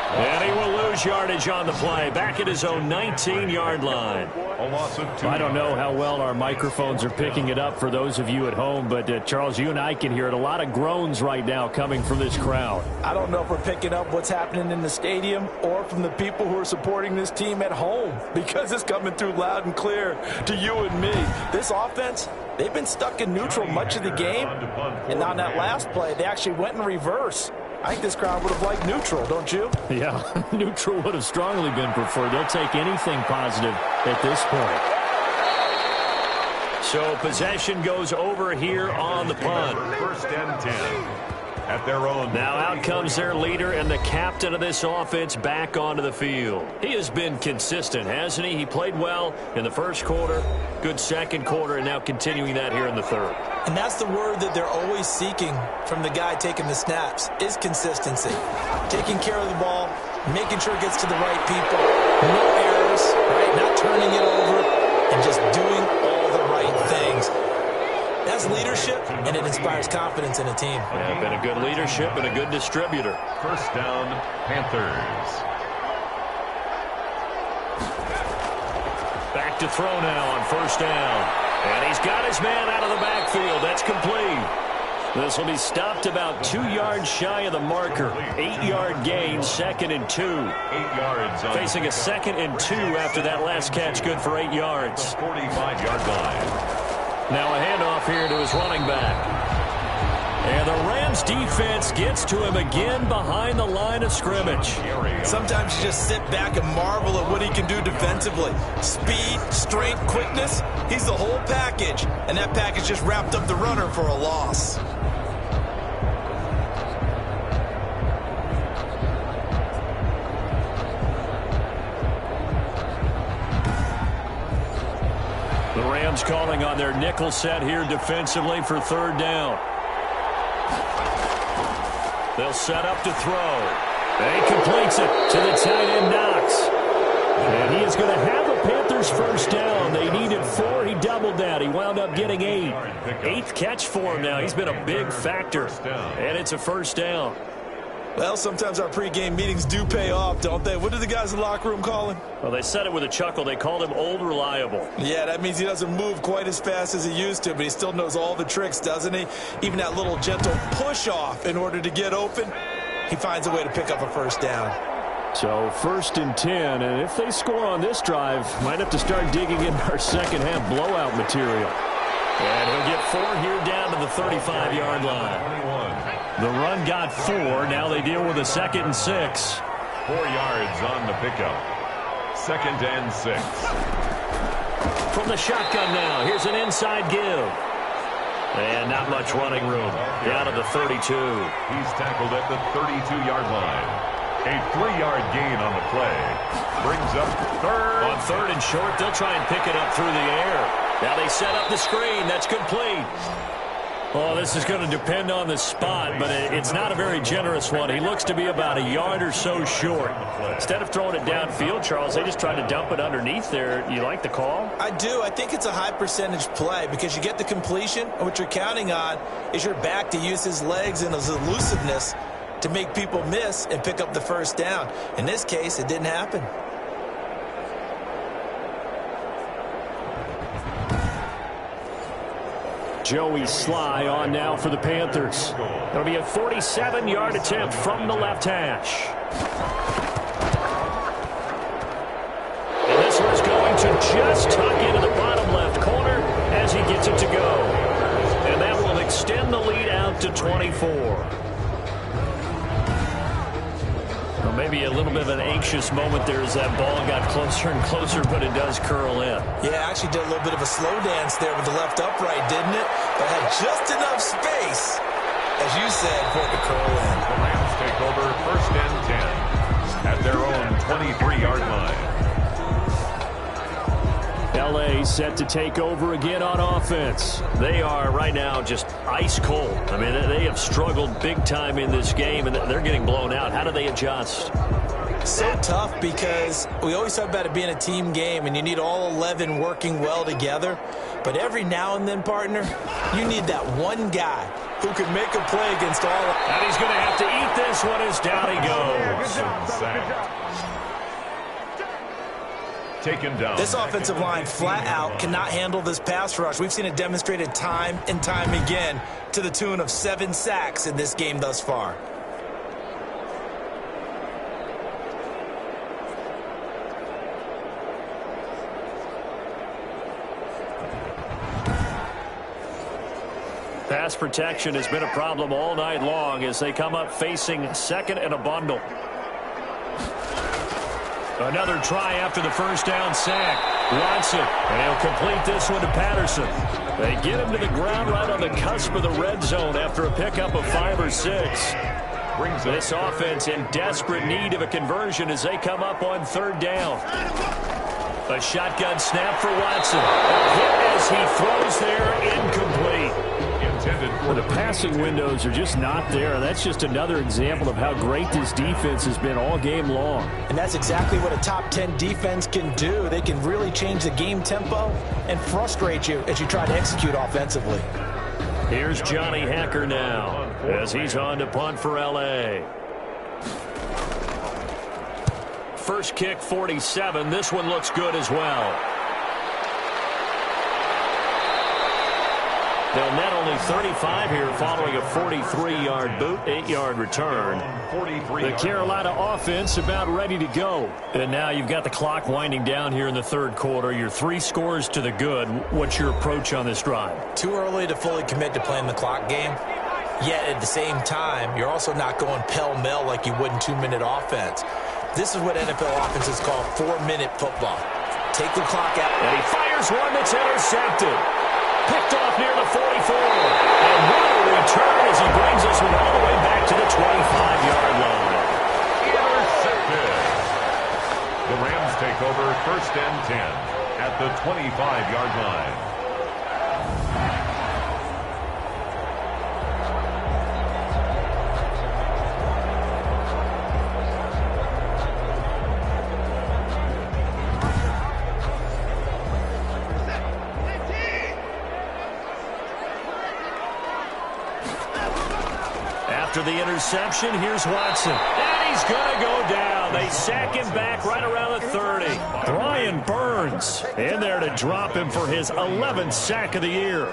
And he will lose yardage on the play. Back at his own 19-yard line. I don't know how well our microphones are picking it up for those of you at home, but Charles, you and I can hear it. A lot of groans right now coming from this crowd. I don't know if we're picking up what's happening in the stadium or from the people who are supporting this team at home, because it's coming through loud and clear to you and me. This offense, they've been stuck in neutral much of the game, and on that last play, they actually went in reverse. I think this crowd would have liked neutral, don't you? Yeah, neutral would have strongly been preferred. They'll take anything positive at this point. So possession goes over here on the punt. 1st and 10. At their own. Now out comes their leader and the captain of this offense back onto the field. He has been consistent, hasn't he? He played well in the first quarter, good second quarter, and now continuing that here in the 3rd. And that's the word that they're always seeking from the guy taking the snaps, is consistency. Taking care of the ball, making sure it gets to the right people, no errors, right? Not turning it over, and just doing all the right things. That's leadership, and it inspires confidence in a team. Yeah, been a good leadership and a good distributor. 1st down, Panthers. Back to throw now on 1st down. And he's got his man out of the backfield. That's complete. This will be stopped about 2 yards shy of the marker. 8-yard gain, 2nd and 2. 8 yards. Facing a 2nd and 2 after that last catch, good for 8 yards. 45-yard line. Now a handoff here to his running back. And the Rams defense gets to him again behind the line of scrimmage. Sometimes you just sit back and marvel at what he can do defensively. Speed, strength, quickness, he's the whole package. And that package just wrapped up the runner for a loss. The Rams calling on their nickel set here defensively for 3rd down. They'll set up to throw. And he completes it to the tight end, Knox. And he is going to have a Panthers 1st down. They needed 4. He doubled that. He wound up getting 8. 8th catch for him now. He's been a big factor. And it's a 1st down. Well, sometimes our pregame meetings do pay off, don't they? What do the guys in the locker room call him? Well, they said it with a chuckle. They called him Old Reliable. Yeah, that means he doesn't move quite as fast as he used to, but he still knows all the tricks, doesn't he? Even that little gentle push-off in order to get open, he finds a way to pick up a 1st down. So 1st and 10, and if they score on this drive, might have to start digging into our second-half blowout material. And he'll get 4 here down to the 35-yard line. The run got 4. Now they deal with a 2nd and 6. 4 yards on the pickup. 2nd and 6. From the shotgun now, here's an inside give. And not much running room. Down to the 32. He's tackled at the 32-yard line. A 3-yard gain on the play. Brings up third. On third and short, they'll try and pick it up through the air. Now they set up the screen. That's complete. Oh, this is going to depend on the spot, but it's not a very generous one. He looks to be about a yard or so short. Instead of throwing it downfield, Charles, they just tried to dump it underneath there. You like the call? I do. I think it's a high percentage play because you get the completion, and what you're counting on is your back to use his legs and his elusiveness to make people miss and pick up the first down. In this case, it didn't happen. Joey Sly on now for the Panthers. It'll be a 47-yard attempt from the left hash. And this one's going to just tuck into the bottom left corner as he gets it to go. And that will extend the lead out to 24. Well, maybe a little bit of an anxious moment there as that ball got closer and closer, but it does curl in. Yeah, actually did a little bit of a slow dance there with the left upright, didn't it? But had just enough space, as you said, for it to curl in. The Rams take over first and 10 at their own 23-yard line. L.A. set to take over again on offense. They are right now just ice cold. I mean, they have struggled big time in this game, and they're getting blown out. How do they adjust? So tough because we always talk about it being a team game, and you need all 11 working well together. But every now and then, partner, you need that one guy who can make a play against all. And he's going to have to eat this one as down he goes. Taken down. This offensive line flat out cannot handle this pass rush. We've seen it demonstrated time and time again to the tune of 7 sacks in this game thus far. Pass protection has been a problem all night long as they come up facing second and a bundle. Another try after the first down sack. Watson, and he'll complete this one to Patterson. They get him to the ground right on the cusp of the red zone after a pickup of 5 or 6. This offense in desperate need of a conversion as they come up on third down. A shotgun snap for Watson. A hit as he throws there, incomplete. Well, the passing windows are just not there. That's just another example of how great this defense has been all game long. And that's exactly what a top 10 defense can do. They can really change the game tempo and frustrate you as you try to execute offensively. Here's Johnny Hacker now as he's on to punt for L.A. First kick, 47. This one looks good as well. They'll net only 35 here following a 43-yard boot, 8-yard return. The Carolina offense about ready to go. And now you've got the clock winding down here in the third quarter. You're 3 scores to the good. What's your approach on this drive? Too early to fully commit to playing the clock game. Yet at the same time, you're also not going pell-mell like you would in 2-minute offense. This is what NFL offenses call 4-minute football. Take the clock out. And he fires one that's intercepted. Picked off near the 44. And what a return as he brings this one all the way back to the 25-yard line. Intercepted. The Rams take over first and 10 at the 25-yard line. After the interception, here's Watson. And he's going to go down. They sack him back right around the 30. Brian Burns in there to drop him for his 11th sack of the year.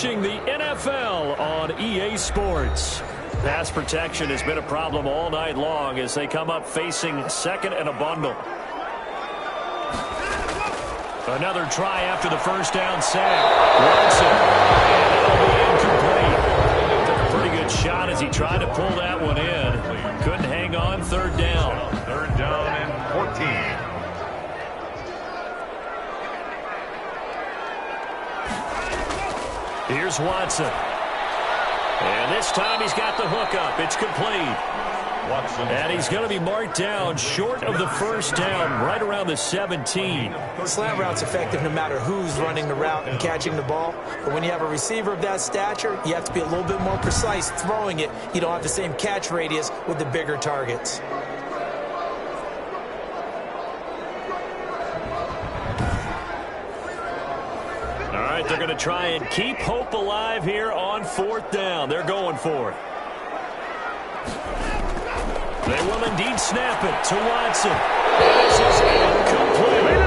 The NFL on EA Sports. Pass protection has been a problem all night long as they come up facing second and a bundle. Another try after the first down sack. Watson. And it'll be incomplete. Took a pretty good shot as he tried to pull that one in. Couldn't hang on. Third down. Third down and 14. Here's Watson. And this time he's got the hook up. It's complete. Watson. And he's going to be marked down short of the first down, right around the 17. Slant route's effective no matter who's running the route and catching the ball. But when you have a receiver of that stature, you have to be a little bit more precise throwing it. You don't have the same catch radius with the bigger targets. All right, they're going to try and keep hope alive here on fourth down. They're going for it. They will indeed snap it to Watson. This is incomplete.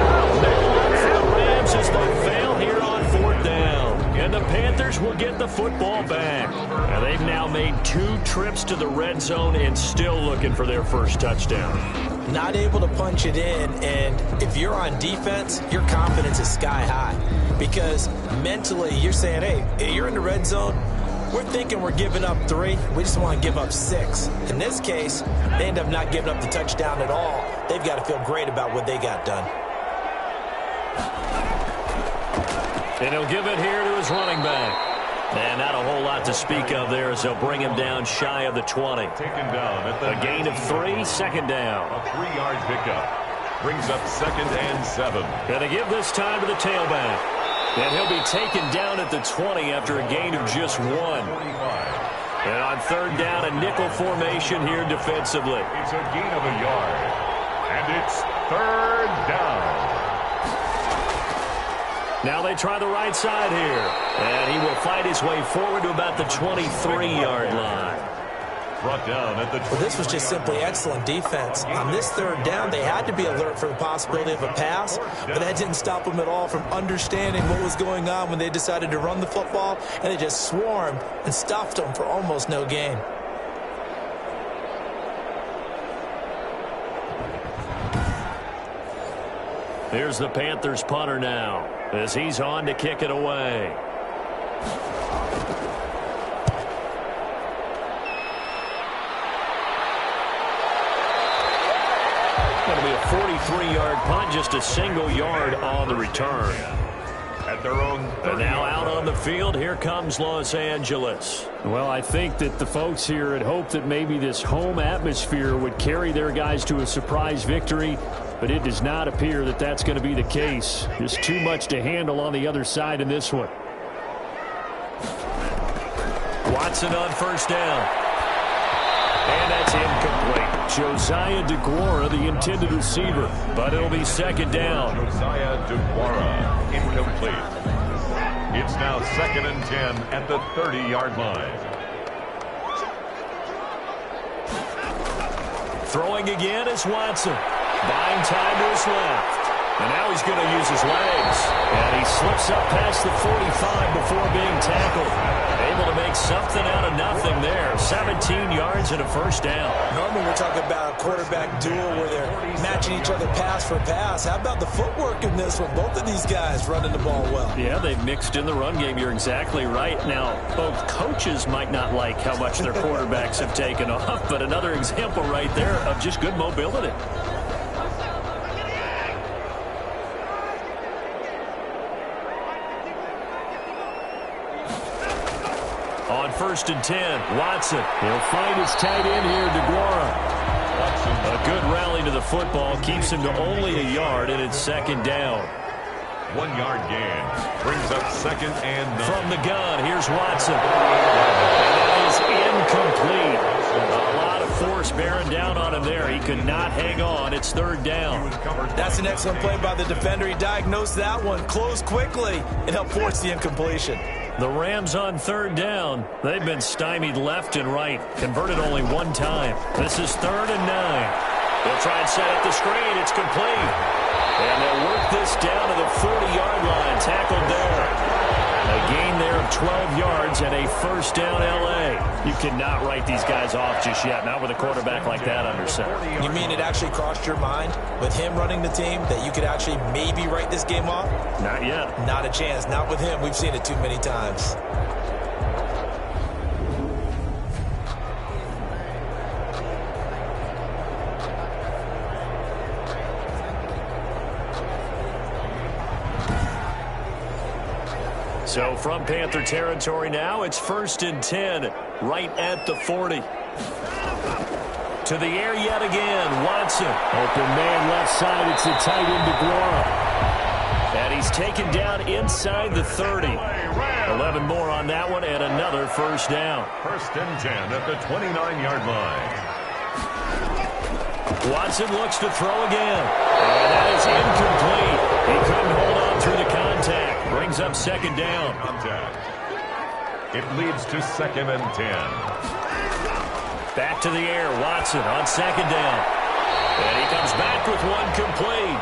The Rams as they fail here on fourth down. And the Panthers will get the football back. Now they've now made 2 trips to the red zone and still looking for their first touchdown. Not able to punch it in, and if you're on defense, your confidence is sky high. Because mentally, you're saying, hey, you're in the red zone. We're thinking we're giving up 3. We just want to give up 6. In this case, they end up not giving up the touchdown at all. They've got to feel great about what they got done. And he'll give it here to his running back. And not a whole lot to speak of there as they'll bring him down shy of the 20. Taken down at the A gain of 3, second down. A 3-yard pickup. Brings up 2nd and 7. Going to give this time to the tailback. And he'll be taken down at the 20 after a gain of just 1. And on third down, a nickel formation here defensively. It's a gain of a yard. And it's third down. Now they try the right side here. And he will fight his way forward to about the 23-yard line. Brought down at the 20. Well, this was just simply excellent defense. On this third down, they had to be alert for the possibility of a pass, but that didn't stop them at all from understanding what was going on when they decided to run the football, and they just swarmed and stuffed them for almost no gain. Here's the Panthers punter now as he's on to kick it away. Going to be a 43-yard punt, just a single yard on the return. At their own 30. And now out on the field, here comes Los Angeles. Well, I think that the folks here had hoped that maybe this home atmosphere would carry their guys to a surprise victory, but it does not appear that that's going to be the case. Just too much to handle on the other side in this one. Watson on first down. And that's incomplete. Josiah DeGuara, the intended receiver, but it'll be second down. Josiah DeGuara, incomplete. It's now 2nd and 10 at the 30-yard line. Throwing again is Watson. Buying time to his left. And now he's going to use his legs. And he slips up past the 45 before being tackled. Able to make something out of nothing there. 17 yards and a first down. Normally we're talking about a quarterback duel where they're matching each other pass for pass. How about the footwork in this one? Both of these guys running the ball well. Yeah, they've mixed in the run game. You're exactly right. Now, both coaches might not like how much their quarterbacks have taken off, but another example right there of just good mobility. On 1st and 10, Watson. He'll find his tight end here, DeGuara. A good rally to the football keeps him to only a yard, and it's second down. 1-yard gain. Brings up 2nd and 9. From the gun, here's Watson. And that is incomplete. A lot of force bearing down on him there. He could not hang on. It's third down. That's an excellent play by the defender. He diagnosed that one, closed quickly, and helped force the incompletion. The Rams on third down. They've been stymied left and right. Converted only one time. This is 3rd and 9. They'll try and set up the screen. It's complete. And they'll work this down to the 40-yard line. Tackled there. A gain there of 12 yards and a first down L.A. You cannot write these guys off just yet, not with a quarterback like that under center. You mean it actually crossed your mind with him running the team that you could actually maybe write this game off? Not yet. Not a chance. Not with him. We've seen it too many times. So from Panther territory now, it's 1st and 10, right at the 40. To the air yet again, Watson. Open man left side, it's the tight end DeGuara. And he's taken down inside the 30. 11 more on that one and another first down. 1st and 10 at the 29-yard line. Watson looks to throw again. And that is incomplete. He couldn't hold on through the contact. Brings up 2nd down. Contact. It leads to 2nd and 10. Back to the air. Watson on 2nd down. And he comes back with one complete.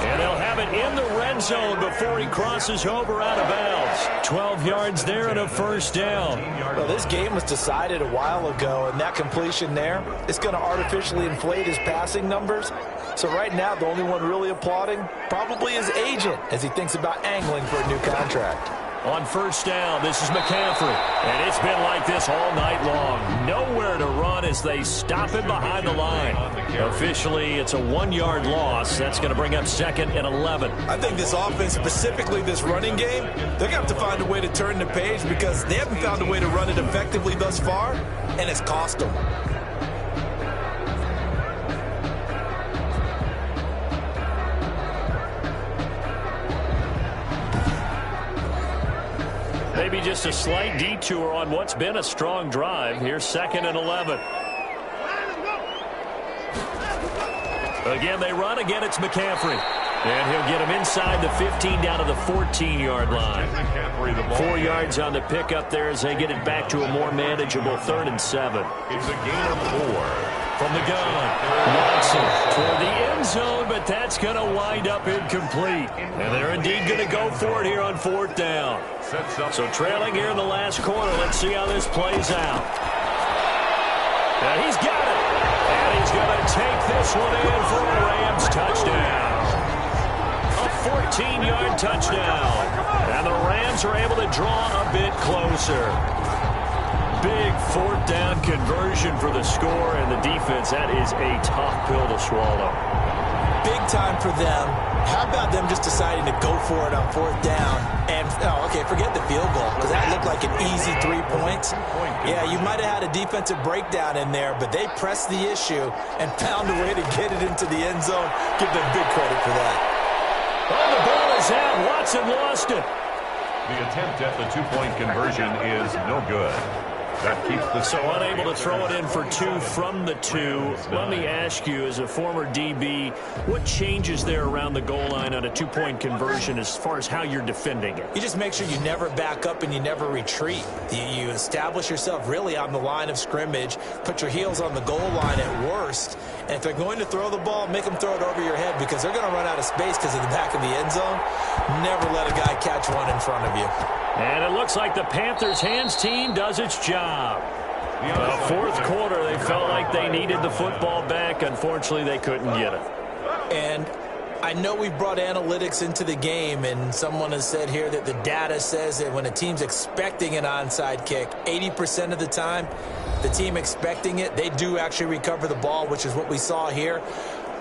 And they'll have it in the red zone before he crosses over out of bounds. 12 yards there and a first down. Well, this game was decided a while ago, and that completion there, it's going to artificially inflate his passing numbers. So right now, the only one really applauding probably his agent as he thinks about angling for a new contract. On first down, this is McCaffrey. And it's been like this all night long. Nowhere to run as they stop him behind the line. Officially, it's a 1-yard loss. That's going to bring up 2nd and 11. I think this offense, specifically this running game, they're going to have to find a way to turn the page because they haven't found a way to run it effectively thus far, and it's cost them. Maybe just a slight detour on what's been a strong drive. Here's 2nd and 11. Again, they run. Again, it's McCaffrey. And he'll get him inside the 15 down to the 14-yard line. 4 yards on the pickup there as they get it back to a more manageable 3rd and 7. It's a gain of 4. From the gun, Watson toward the end zone, but that's going to wind up incomplete. And they're indeed going to go for it here on 4th down. So trailing here in the last quarter. Let's see how this plays out. And he's got it. And he's going to take this one in for a Rams touchdown. A 14-yard touchdown. And the Rams are able to draw a bit closer. Big 4th down conversion for the score, and the defense, that is a tough pill to swallow. Big time for them. How about them just deciding to go for it on 4th down? And, forget the field goal, because that looked like an easy 3 points. Yeah, you might have had a defensive breakdown in there, but they pressed the issue and found a way to get it into the end zone. Give them big credit for that. Oh, the ball is out. Watson lost it. The attempt at the 2-point conversion is no good. That keeps the so unable to throw it in for 2 from the 2. Let me ask you, as a former DB, what changes there around the goal line on a 2-point conversion as far as how you're defending it? You just make sure you never back up and you never retreat. You establish yourself really on the line of scrimmage, put your heels on the goal line at worst, and if they're going to throw the ball, make them throw it over your head because they're going to run out of space because of the back of the end zone. Never let a guy catch one in front of you. And it looks like the Panthers hands team does its job. The 4th quarter, they felt like they needed the football back. Unfortunately, they couldn't get it. And I know we brought analytics into the game, and someone has said here that the data says that when a team's expecting an onside kick, 80% of the time, the team expecting it, they do actually recover the ball, which is what we saw here.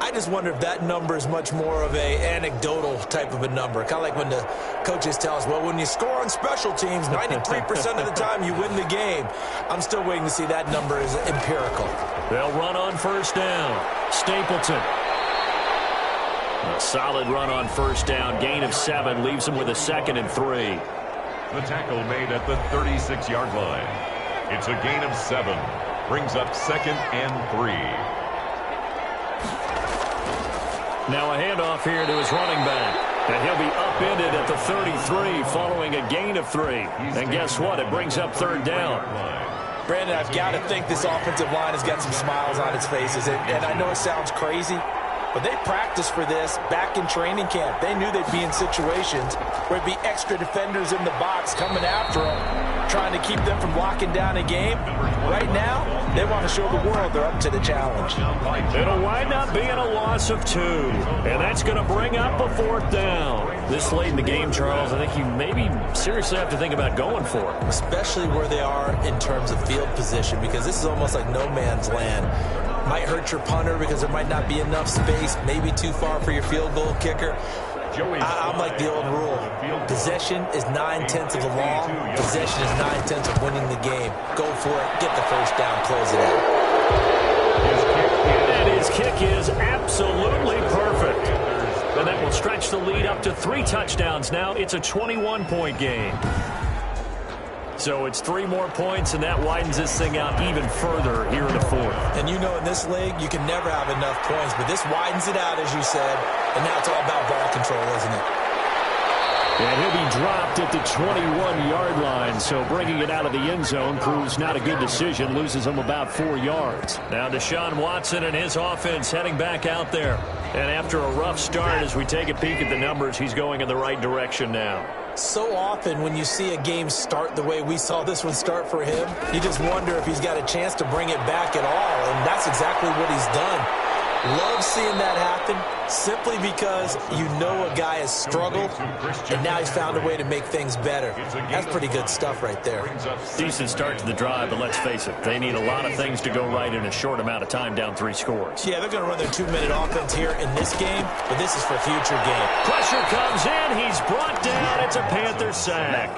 I just wonder if that number is much more of a anecdotal type of a number. Kind of like when the coaches tell us, well, when you score on special teams, 93% of the time you win the game. I'm still waiting to see that number is empirical. They'll run on 1st down. Stapleton. A solid run on 1st down. Gain of 7 leaves them with a 2nd and 3. The tackle made at the 36-yard line. It's a gain of 7. Brings up 2nd and 3. Now a handoff here to his running back. And he'll be upended at the 33 following a gain of 3. And guess what? It brings up 3rd down. Brandon, I've got to think this offensive line has got some smiles on its faces. And I know it sounds crazy, But they practiced for this back in training camp. They knew they'd be in situations where it'd be extra defenders in the box coming after them, trying to keep them from locking down a game. Right now, they want to show the world they're up to the challenge. It'll wind up being a loss of 2, and that's going to bring up a 4th down. This late in the game, Charles, I think you maybe seriously have to think about going for it. Especially where they are in terms of field position, because this is almost like no man's land. Might hurt your punter because there might not be enough space, maybe too far for your field goal kicker. I'm like the old rule. Possession is 9/10 of the law. Possession is 9/10 of winning the game. Go for it. Get the first down. Close it out. And his kick is absolutely perfect. And that will stretch the lead up to 3 touchdowns now. It's a 21-point game. So it's 3 more points, and that widens this thing out even further here in the 4th. And you know in this league, you can never have enough points, but this widens it out, as you said, and now it's all about ball control, isn't it? And he'll be dropped at the 21-yard line, so bringing it out of the end zone proves not a good decision, loses him about 4 yards. Now Deshaun Watson and his offense heading back out there. And after a rough start, as we take a peek at the numbers, he's going in the right direction now. So often when you see a game start the way we saw this one start for him, you just wonder if he's got a chance to bring it back at all, and that's exactly what he's done. Love seeing that happen simply because you know a guy has struggled, and now he's found a way to make things better. That's pretty good stuff right there. Decent start to the drive, but let's face it, they need a lot of things to go right in a short amount of time, down 3 scores. Yeah, they're going to run their 2-minute offense here in this game, but this is for future game. Pressure comes in. He's brought down. It's a Panther sack.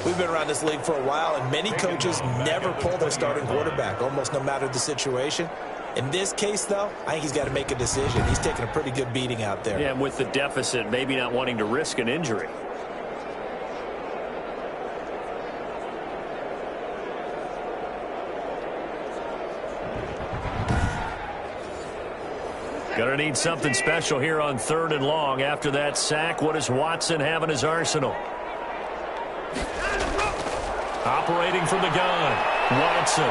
We've been around this league for a while, and many coaches never pull their starting quarterback, almost no matter the situation. In this case, though, I think he's got to make a decision. He's taking a pretty good beating out there. Yeah, and with the deficit, maybe not wanting to risk an injury. Gonna need something special here on 3rd and long. After that sack, what does Watson have in his arsenal? Operating from the gun, Watson.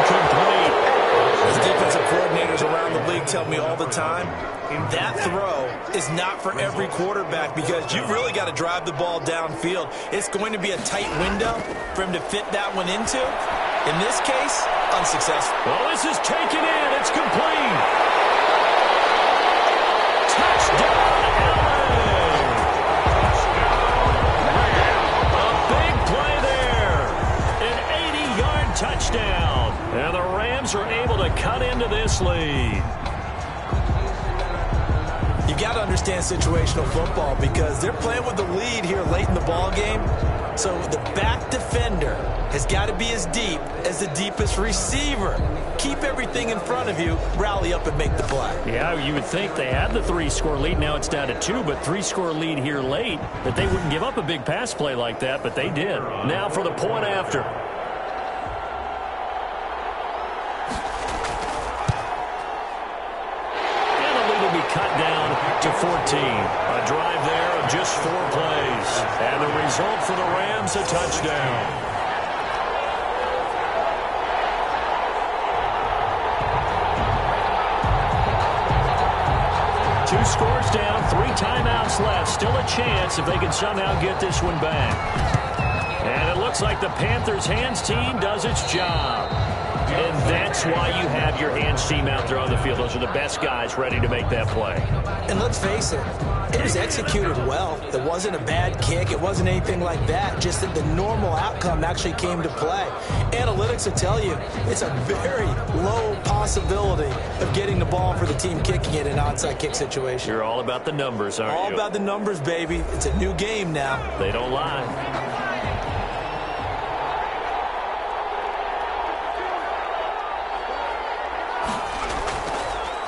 Incomplete. As defensive coordinators around the league tell me all the time, that throw is not for every quarterback because you've really got to drive the ball downfield. It's going to be a tight window for him to fit that one into. In this case, unsuccessful. Well, this is taken in. It's complete. Touchdown, LA. A big play there. An 80-yard touchdown. And the Rams are able to cut into this lead. You've got to understand situational football because they're playing with the lead here late in the ball game. So the back defender has got to be as deep as the deepest receiver. Keep everything in front of you, rally up and make the play. Yeah, you would think they had the 3-score lead. Now it's down to 2, but 3-score lead here late, that they wouldn't give up a big pass play like that, but they did. Now for the point after. Cut down to 14. A drive there of just 4 plays. And the result for the Rams, a touchdown. Two scores down, 3 timeouts left. Still a chance if they can somehow get this one back. And it looks like the Panthers' hands team does its job. And that's why you have your hands team out there on the field. Those are the best guys ready to make that play. And let's face it, it was executed well. It wasn't a bad kick. It wasn't anything like that. Just that the normal outcome actually came to play. Analytics will tell you it's a very low possibility of getting the ball for the team kicking it in an onside kick situation. You're all about the numbers, aren't you? All about the numbers, baby. It's a new game now. They don't lie.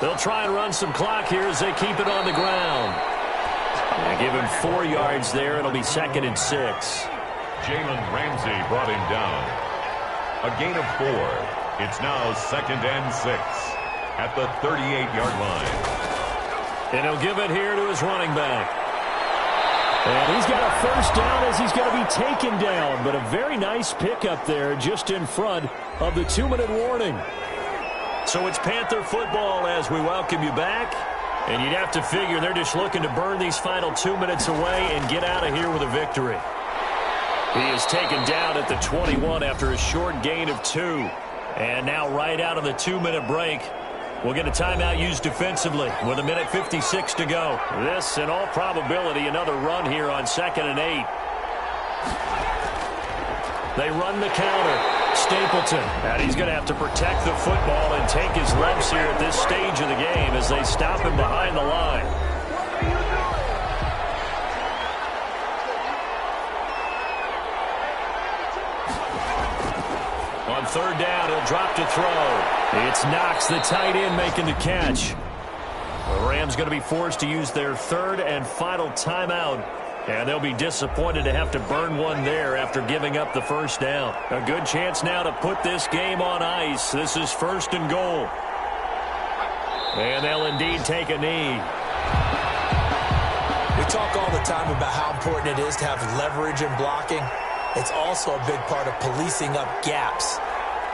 They'll try and run some clock here as they keep it on the ground. And give him 4 yards there. It'll be 2nd and 6. Jalen Ramsey brought him down. A gain of 4. It's now 2nd and 6 at the 38-yard line. And he'll give it here to his running back. And he's got a first down as he's going to be taken down. But a very nice pickup there just in front of the 2-minute warning. So it's Panther football as we welcome you back. And you'd have to figure they're just looking to burn these final 2 minutes away and get out of here with a victory. He is taken down at the 21 after a short gain of 2. And now right out of the 2-minute break, we'll get a timeout used defensively with 1:56 to go. This, in all probability, another run here on 2nd and 8. They run the counter. Stapleton, and he's going to have to protect the football and take his lumps here at this stage of the game as they stop him behind the line. On 3rd down, he'll drop to throw. It's Knox, the tight end, making the catch. The Rams going to be forced to use their 3rd and final timeout. And they'll be disappointed to have to burn one there after giving up the 1st down. A good chance now to put this game on ice. This is 1st and goal. And they'll indeed take a knee. We talk all the time about how important it is to have leverage in blocking. It's also a big part of policing up gaps.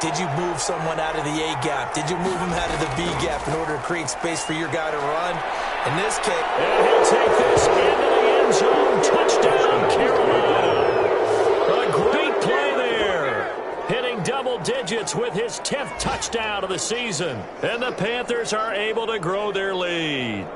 Did you move someone out of the A gap? Did you move him out of the B gap in order to create space for your guy to run? In this case... And he'll take this into the end zone. Touchdown, Carolina. A great play there. Hitting double digits with his 10th touchdown of the season. And the Panthers are able to grow their lead.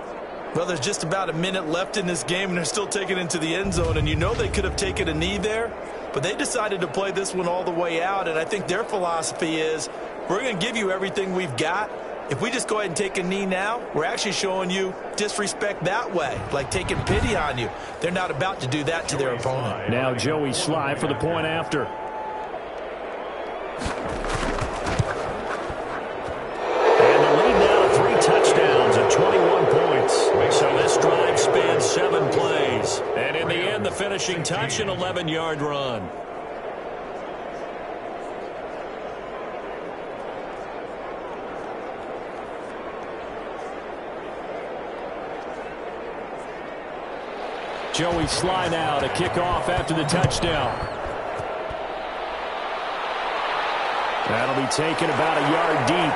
Well, there's just about a minute left in this game, and they're still taking it into the end zone. And you know they could have taken a knee there, but they decided to play this one all the way out. And I think their philosophy is, we're going to give you everything we've got. If we just go ahead and take a knee now, we're actually showing you disrespect that way, like taking pity on you. They're not about to do that to their opponent. Now Joey Sly for the point after. And the lead now to 3 touchdowns and 21 points. So this drive spans 7 plays. And in the end, the finishing touch, an 11-yard run. Joey Sly now to kick off after the touchdown. That'll be taken about a yard deep.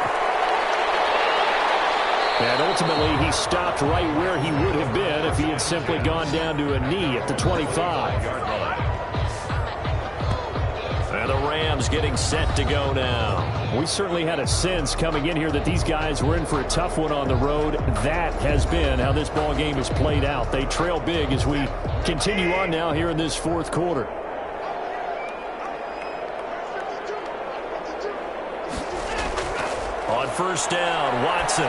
And ultimately, he stopped right where he would have been if he had simply gone down to a knee at the 25-yard line. And the Rams getting set to go now. We certainly had a sense coming in here that these guys were in for a tough one on the road. That has been how this ball game has played out. They trail big as we continue on now here in this 4th quarter. On 1st down, Watson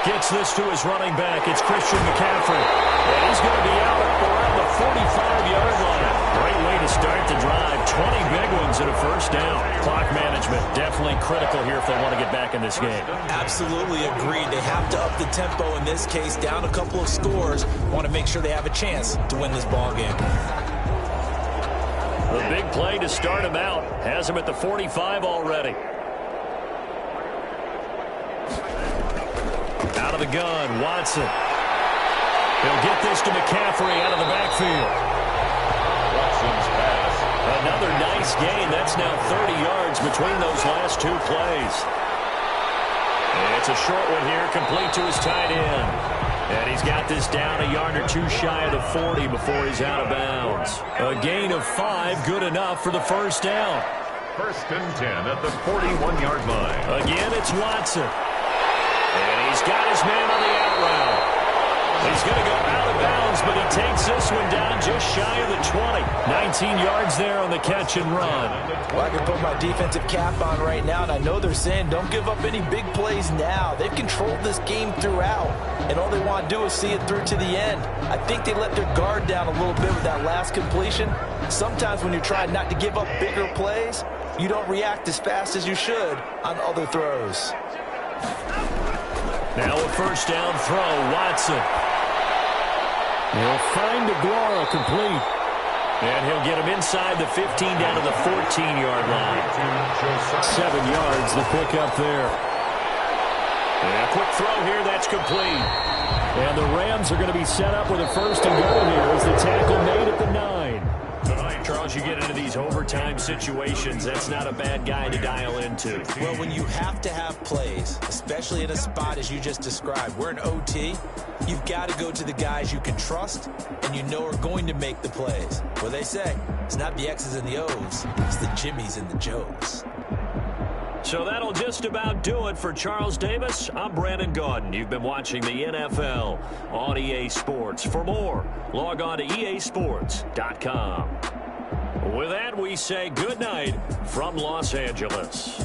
gets this to his running back. It's Christian McCaffrey. And he's going to be out around the 45-yard line. Great way to start the drive. 20 big ones and a 1st down. Clock management definitely critical here if they want to get back in this game. Absolutely agreed. They have to up the tempo in this case, down a couple of scores. Want to make sure they have a chance to win this ball game. The big play to start him out has him at the 45 already. Out of the gun, Watson. He'll get this to McCaffrey out of the backfield. Watson's pass. Another nice gain. That's now 30 yards between those last 2 plays. It's a short one here, complete to his tight end. And he's got this down a yard or 2 shy of the 40 before he's out of bounds. A gain of 5, good enough for the 1st down. 1st and 10 at the 41-yard line. Again, it's Watson. And he's got his man on the out route. He's going to go out of bounds, but he takes this one down just shy of the 20. 19 yards there on the catch and run. Well, I can put my defensive cap on right now, and I know they're saying don't give up any big plays now. They've controlled this game throughout, and all they want to do is see it through to the end. I think they let their guard down a little bit with that last completion. Sometimes when you're trying not to give up bigger plays, you don't react as fast as you should on other throws. Now a 1st down throw, Watson. He'll find Aguara complete. And he'll get him inside the 15 down to the 14-yard line. 7 yards, the pickup there. And a quick throw here, that's complete. And the Rams are going to be set up with a 1st and goal here as the tackle made at the 9. Tonight, Charles, you get into these overtime situations, that's not a bad guy to dial into. Well, when you have to have plays, especially in a spot as you just described, we're in OT, you've got to go to the guys you can trust and you know are going to make the plays. What they say, it's not the X's and the O's, it's the Jimmies and the Joes. So that'll just about do it for Charles Davis. I'm Brandon Gaudin. You've been watching the NFL on EA Sports. For more, log on to easports.com. With that, we say good night from Los Angeles.